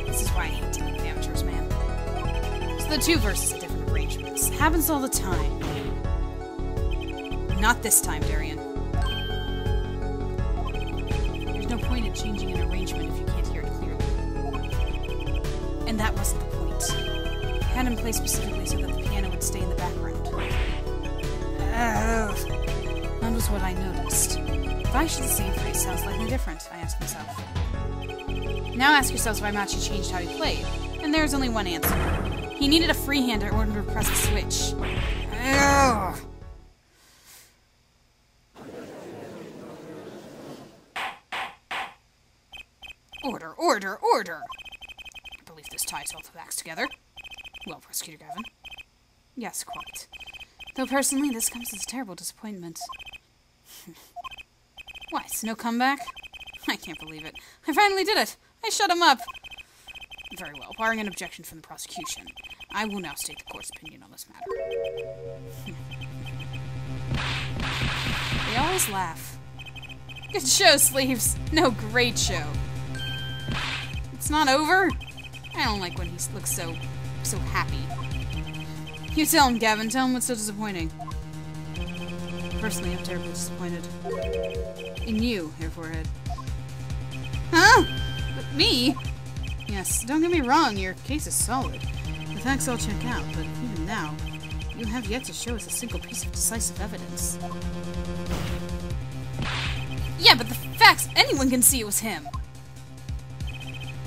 This is why I hate dealing with amateurs, man. So the 2 verses are different arrangements. Happens all the time. Not this time, Daryan. There's no point in changing an arrangement if you can't hear it clearly. And that wasn't the point. I had him play specifically so that the piano would stay in the background. That was what I noticed. Why should the same phrase sound slightly different? I asked myself. Now ask yourselves why Machi changed how he played. And there is only one answer. He needed a free hand in order to press the switch. Ugh. Order, order, order! I believe this ties all the facts together. Well, Prosecutor Gavin. Yes, quite. Though personally, this comes as a terrible disappointment. What, no comeback? I can't believe it. I finally did it! I shut him up! Very well, barring an objection from the prosecution, I will now state the court's opinion on this matter. They always laugh. Good show, Sleeves! No, great show. It's not over? I don't like when he looks so happy. You tell him, Gavin. Tell him what's so disappointing. Personally, I'm terribly disappointed. In you, Hair Forehead. Huh? But me? Yes, don't get me wrong, your case is solid. The facts all check out, but even now, you have yet to show us a single piece of decisive evidence. Yeah, but the facts, anyone can see it was him.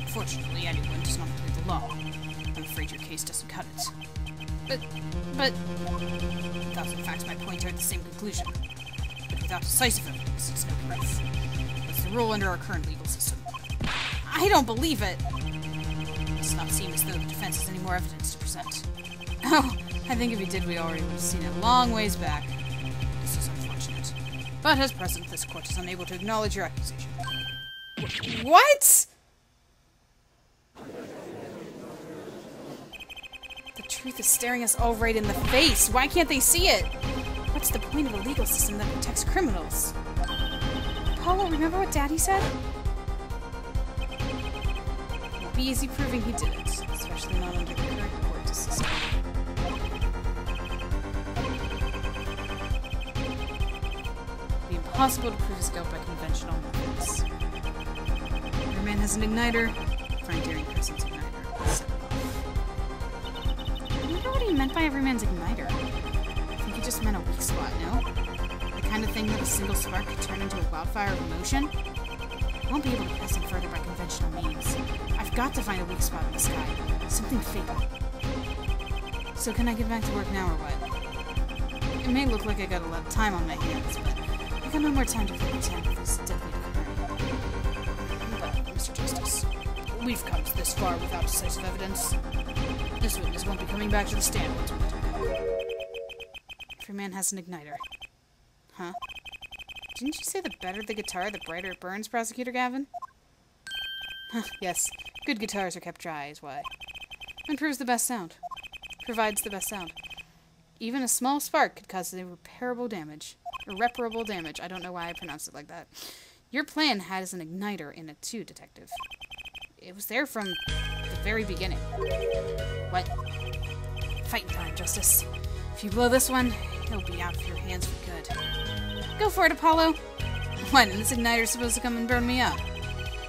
Fortunately, anyone does not include the law. I'm afraid your case doesn't cut it. But... Thus, in fact, my points are at the same conclusion. But without decisive evidence, it's no proof. That's the rule under our current legal system. I don't believe it! It does not seem as though the defense has any more evidence to present. Oh, I think if he did, we already would have seen it a long ways back. This is unfortunate. But as present, this court is unable to acknowledge your accusation. What?! The truth is staring us all right in the face. Why can't they see it? What's the point of a legal system that protects criminals? Paulo, remember what Daddy said? It won't be easy proving he didn't, especially not under the current court system. It'd be impossible to prove his guilt by conventional methods. Every man has an igniter. Find Daryan Crescend's igniter. I wonder what he meant by every man's igniter. I think he just meant a weak spot, no? The kind of thing that a single spark could turn into a wildfire of emotion? I won't be able to press him further by conventional means. I've got to find a weak spot in the sky. Something fatal. So can I get back to work now or what? It may look like I got a lot of time on my hands, but I got no more time to think attempt with this deadly crime. But, Mr. Justice, we've come this far without decisive evidence. This witness won't be coming back to the stand once we do that. Every man has an igniter. Huh? Didn't you say the better the guitar, the brighter it burns, Prosecutor Gavin? Huh, yes. Good guitars are kept dry, is why. And proves the best sound. Provides the best sound. Even a small spark could cause irreparable damage. Irreparable damage. I don't know why I pronounced it like that. Your plan has an igniter in it too, Detective. It was there from the very beginning. What? Fighting time, Justice. If you blow this one, it'll be out of your hands for good. Go for it, Apollo. What, and this igniter's supposed to come and burn me up?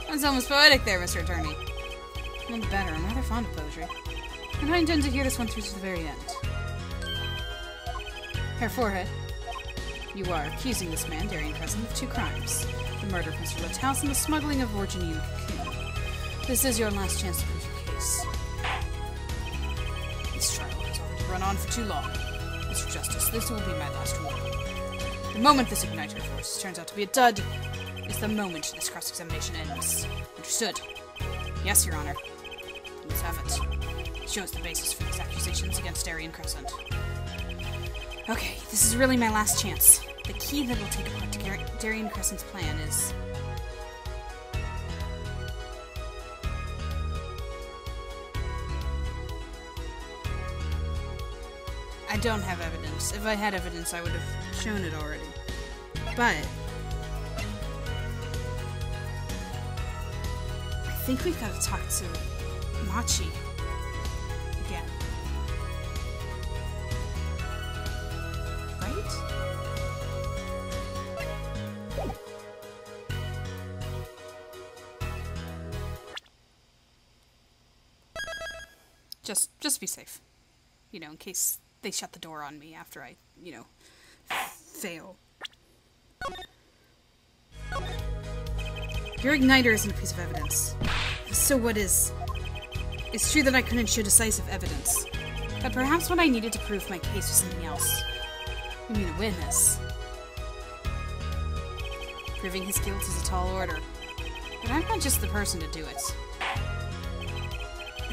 That's almost poetic there, Mr. Attorney. All the better. I'm rather fond of poetry. And I intend to hear this one through to the very end. Herr Forehead, you are accusing this man, Daryan Crescend, of 2 crimes. The murder of Mr. Litthouse and the smuggling of Virginian cocoon. This is your last chance to prove your case. This trial has already run on for too long. Mr. Justice, this will be my last warning. The moment this igniter force turns out to be a dud is the moment this cross-examination ends. Understood? Yes, Your Honor. Let's have it. Shows the basis for these accusations against Daryan Crescend. Okay, this is really my last chance. The key that will take apart Daryan Crescend's plan is... I don't have evidence. If I had evidence, I would have shown it already. But... I think we've got to talk to Machi again. Right? Just be safe. You know, in case they shut the door on me after I, you know, fail. Your igniter isn't a piece of evidence. So what is? It's true that I couldn't show decisive evidence. But perhaps what I needed to prove my case was something else. You mean a witness? Proving his guilt is a tall order. But I'm not just the person to do it.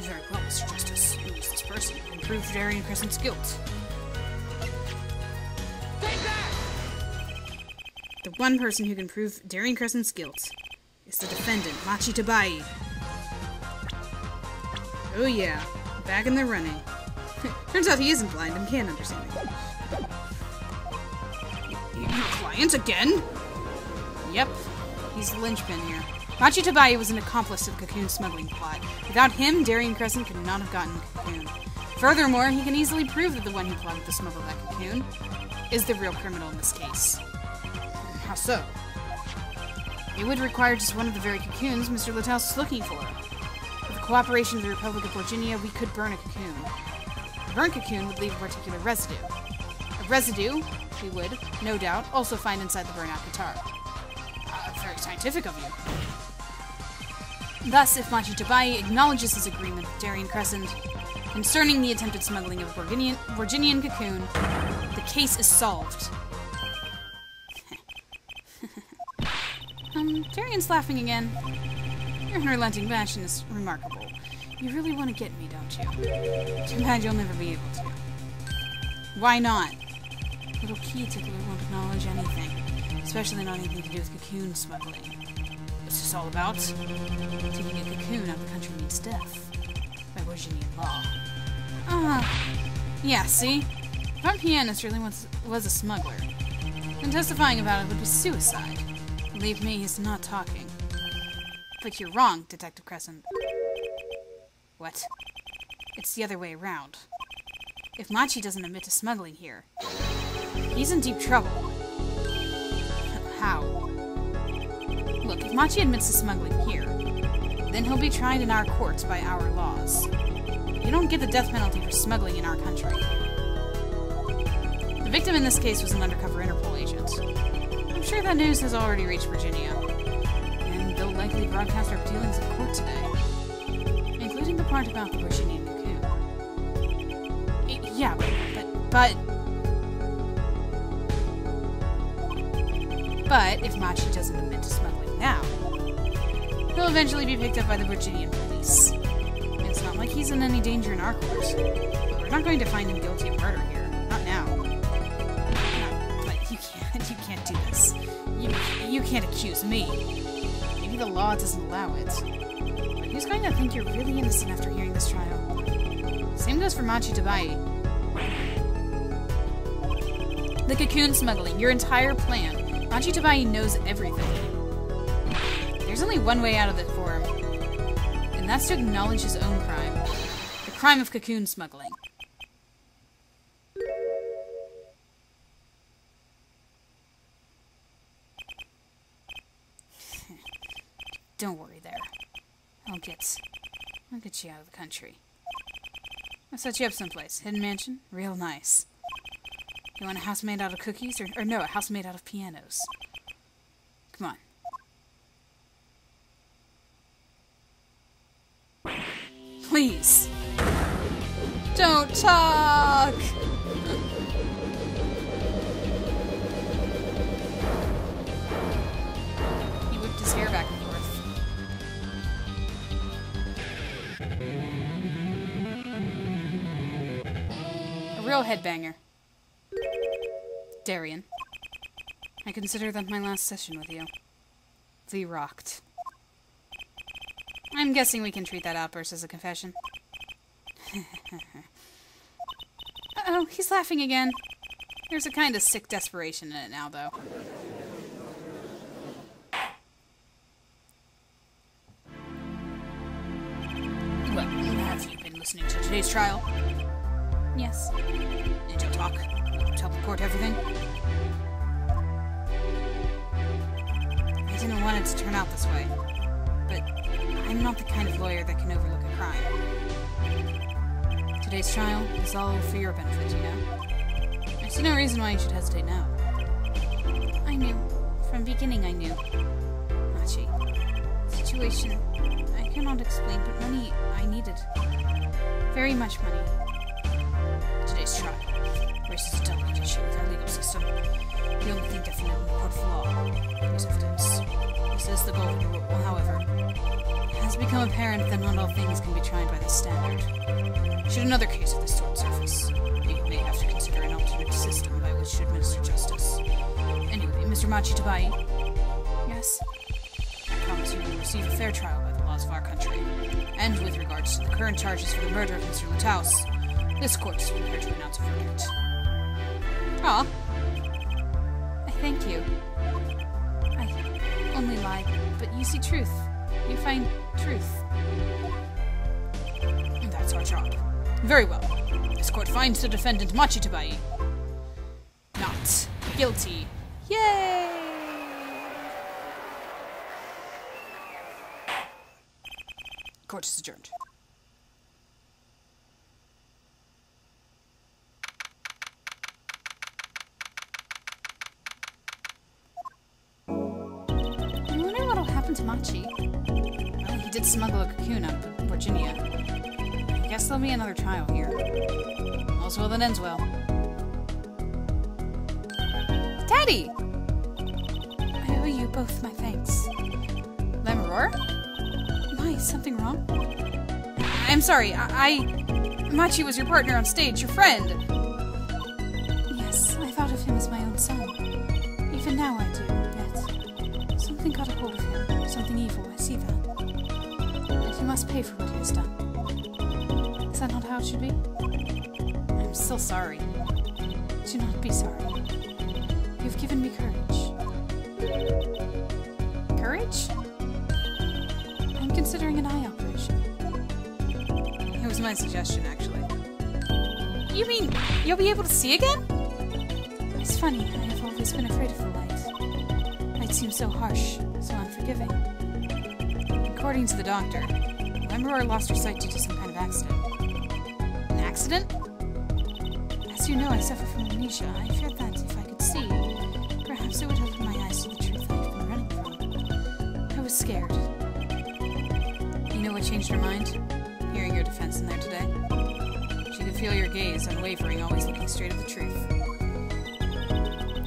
Very well, Mr. Justice. Who is this person who can prove Daryan Crescend's guilt? Take that! The one person who can prove Daryan Crescend's guilt is the defendant, Machi Tabai. Oh yeah, back in the running. Turns out he isn't blind and can understand it. Your client again? Yep, he's the linchpin here. Machi Tabai was an accomplice of the cocoon smuggling plot. Without him, Daryan Crescend could not have gotten the cocoon. Furthermore, he can easily prove that the one who plotted the smuggle of that cocoon is the real criminal in this case. How so? It would require just one of the very cocoons Mr. Litthouse is looking for. With the cooperation of the Republic of Virginia, we could burn a cocoon. The burnt cocoon would leave a particular residue. A residue we would, no doubt, also find inside the burnout guitar. Very scientific of you. Thus, if Machi Tabai acknowledges his agreement with Daryan Crescend concerning the attempted smuggling of Virginian cocoon, the case is solved. Daryan's laughing again. Your unrelenting passion is remarkable. You really want to get me, don't you? Too bad you'll never be able to. Why not? Little key tickler won't acknowledge anything, especially not anything to do with cocoon smuggling. What's this all about? Taking a cocoon out of the country means death. By Virginian law. Yeah, see? If our pianist really was a smuggler, then testifying about it would be suicide. Believe me, he's not talking. But you're wrong, Detective Crescend. What? It's the other way around. If Machi doesn't admit to smuggling here, he's in deep trouble. How? Look, if Machi admits to smuggling here, then he'll be tried in our courts by our laws. You don't get the death penalty for smuggling in our country. The victim in this case was an undercover Interpol agent. I'm sure that news has already reached Virginia, and they'll likely broadcast our dealings in court today, including the part about the Virginian cocoon. Yeah, But if Machi doesn't admit to smuggling now, he'll eventually be picked up by the Virginian police. It's not like he's in any danger in our court. We're not going to find him guilty of murder here. Not now. No, but you can't do this. You can't accuse me. Maybe the law doesn't allow it. But who's going to think you're really innocent after hearing this trial? Same goes for Machi Tabai. The cocoon smuggling, your entire plan. Machi Tabai knows everything. There's only one way out of it for him, and that's to acknowledge his own crime. The crime of cocoon smuggling. Don't worry there. I'll get I'll get you out of the country. I'll set you up someplace. Hidden mansion? Real nice. You want a house made out of cookies? Or no, a house made out of pianos. Come on. Please. Don't talk! He whipped his hair back and forth. A real headbanger. Daryan. I consider that my last session with you. We rocked. I'm guessing we can treat that outburst as a confession. Uh-oh, he's laughing again. There's a kind of sick desperation in it now, though. Well, have you been listening to today's trial? Yes. Did you talk? Tell the court everything? I didn't want it to turn out this way, but I'm not the kind of lawyer that can overlook a crime. Today's trial is all for your benefit, you know? I see no reason why you should hesitate now. I knew. From beginning I knew. Machi. Situation I cannot explain, but money I needed. Very much money. Today's trial raises a delicate issue with our legal system. The only thing definite in the court of law is evidence. This is the golden rule, however. It has become apparent that not all things can be tried by this standard. Should another case of this sort surface, you may have to consider an alternate system by which to administer justice. Anyway, Mr. Machi Tabai. Yes? I promise you will receive a fair trial by the laws of our country. And with regards to the current charges for the murder of Mr. Lutaus, this court is prepared to announce a verdict. Aw. I thank you. I only lie, but you see truth. You find truth. And that's our job. Very well. This court finds the defendant Machi Tabai not guilty. Yay! Court is adjourned. I wonder what'll happen to Machi. Well, he did smuggle a cocoon out of Virginia. I guess there'll be another trial here. All's well that ends well. Daddy! I owe you both my thanks. Lemuror? Why, something wrong? I'm sorry, Machi was your partner on stage, your friend. Yes, I thought of him as my own son. Even now I do, yet something got a hold of him. Something evil, I see that. And he must pay for what he has done. Is that not how it should be? I'm still sorry. Do not be sorry. You've given me courage. Courage? I'm considering an eye operation. It was my suggestion, actually. You mean you'll be able to see again? It's funny, I have always been afraid of the light. Light seems so harsh, so unforgiving. According to the doctor, Lemuror lost her sight due to some kind of accident. An accident? As you know, I suffer from amnesia. I feared that if I could see, perhaps it would open my eyes to the truth I've been running from. I was scared. You know what changed her mind? Hearing your defense in there today. She could feel your gaze, unwavering, always looking straight at the truth.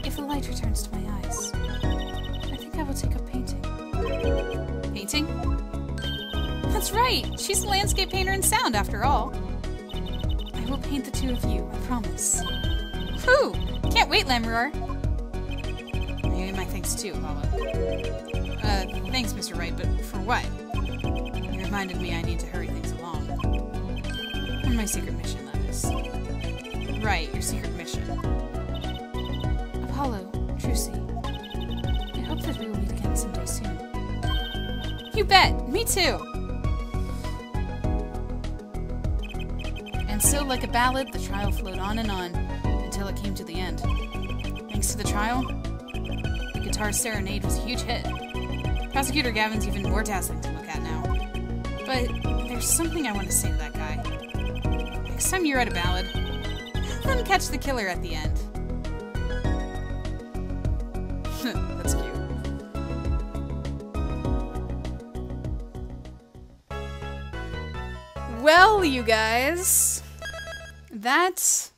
If the light returns to my eyes, I think I will take up painting. Painting? That's right! She's a landscape painter in sound, after all. I will paint the two of you, I promise. Whew! Can't wait, Lemuror! You get my thanks too, Hollow. Thanks, Mr. Wright, but for what? You reminded me I need to hurry things along. On my secret mission, that is. Right, your secret mission. Apollo, Trucy. I hope that we will meet again someday soon. You bet! Me too! And so, like a ballad, the trial flowed on until it came to the end. Thanks to the trial, the guitar serenade was a huge hit. Prosecutor Gavin's even more dazzling to look at now. But there's there's something I want to say to that guy. Next time you write a ballad, have them catch the killer at the end. That's cute. Well, you guys, that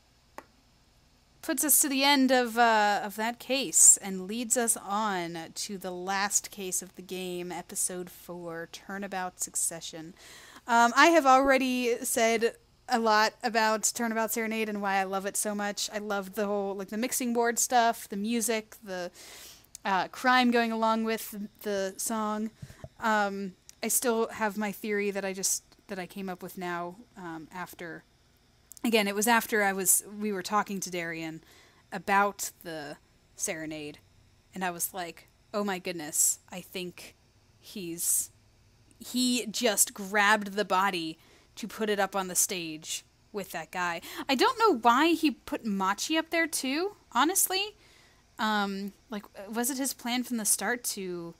puts us to the end of that case and leads us on to the last case of the game, episode 4, Turnabout Succession. I have already said a lot about Turnabout Serenade and why I love it so much. I love the whole, like, the mixing board stuff, the music, the crime going along with the song. I still have my theory that I came up with now after. Again, it was after we were talking to Daryan about the Serenade, and I was like, oh my goodness, I think he just grabbed the body to put it up on the stage with that guy. I don't know why he put Machi up there too, honestly. Like, was it his plan from the start to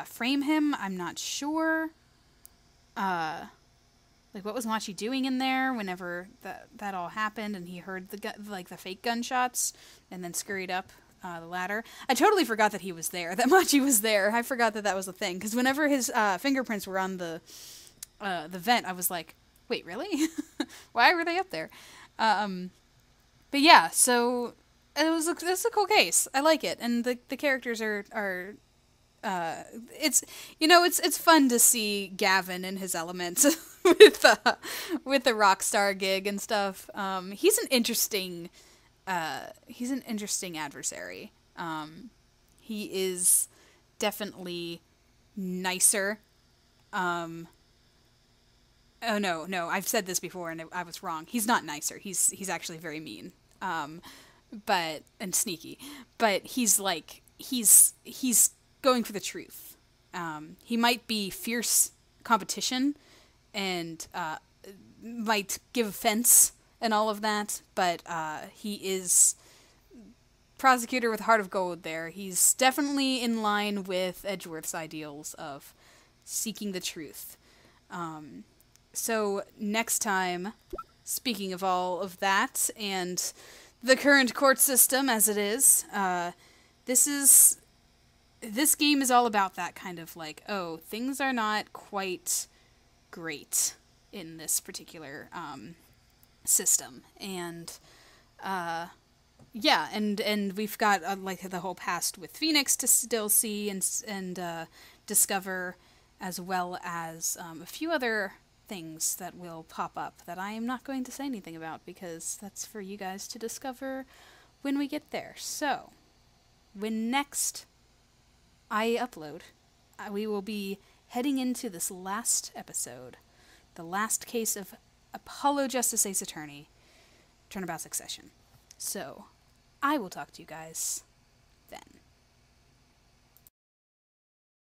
frame him? I'm not sure. Like, what was Machi doing in there whenever that all happened and he heard the fake gunshots and then scurried up the ladder? I totally forgot that he was there, that Machi was there. I forgot that was a thing, because whenever his fingerprints were on the vent, I was like, wait, really? Why were they up there? But yeah, so it's a cool case. I like it, and the characters are it's fun to see Gavin in his element with the Rockstar gig and stuff. He's an interesting adversary. He is definitely nicer. Oh no, I've said this before and I was wrong. He's not nicer. He's actually very mean. And sneaky. But he's going for the truth. He might be fierce competition and might give offense and all of that, but he is prosecutor with heart of gold there. He's definitely in line with Edgeworth's ideals of seeking the truth. So next time, speaking of all of that and the current court system as it is, this game is all about that kind of like, oh, things are not quite great in this particular system. And yeah, and we've got like the whole past with Phoenix to still see and discover, as well as a few other things that will pop up that I am not going to say anything about, because that's for you guys to discover when we get there. So, when next I upload, we will be heading into this last episode, the last case of Apollo Justice Ace Attorney, Turnabout Succession. So, I will talk to you guys then.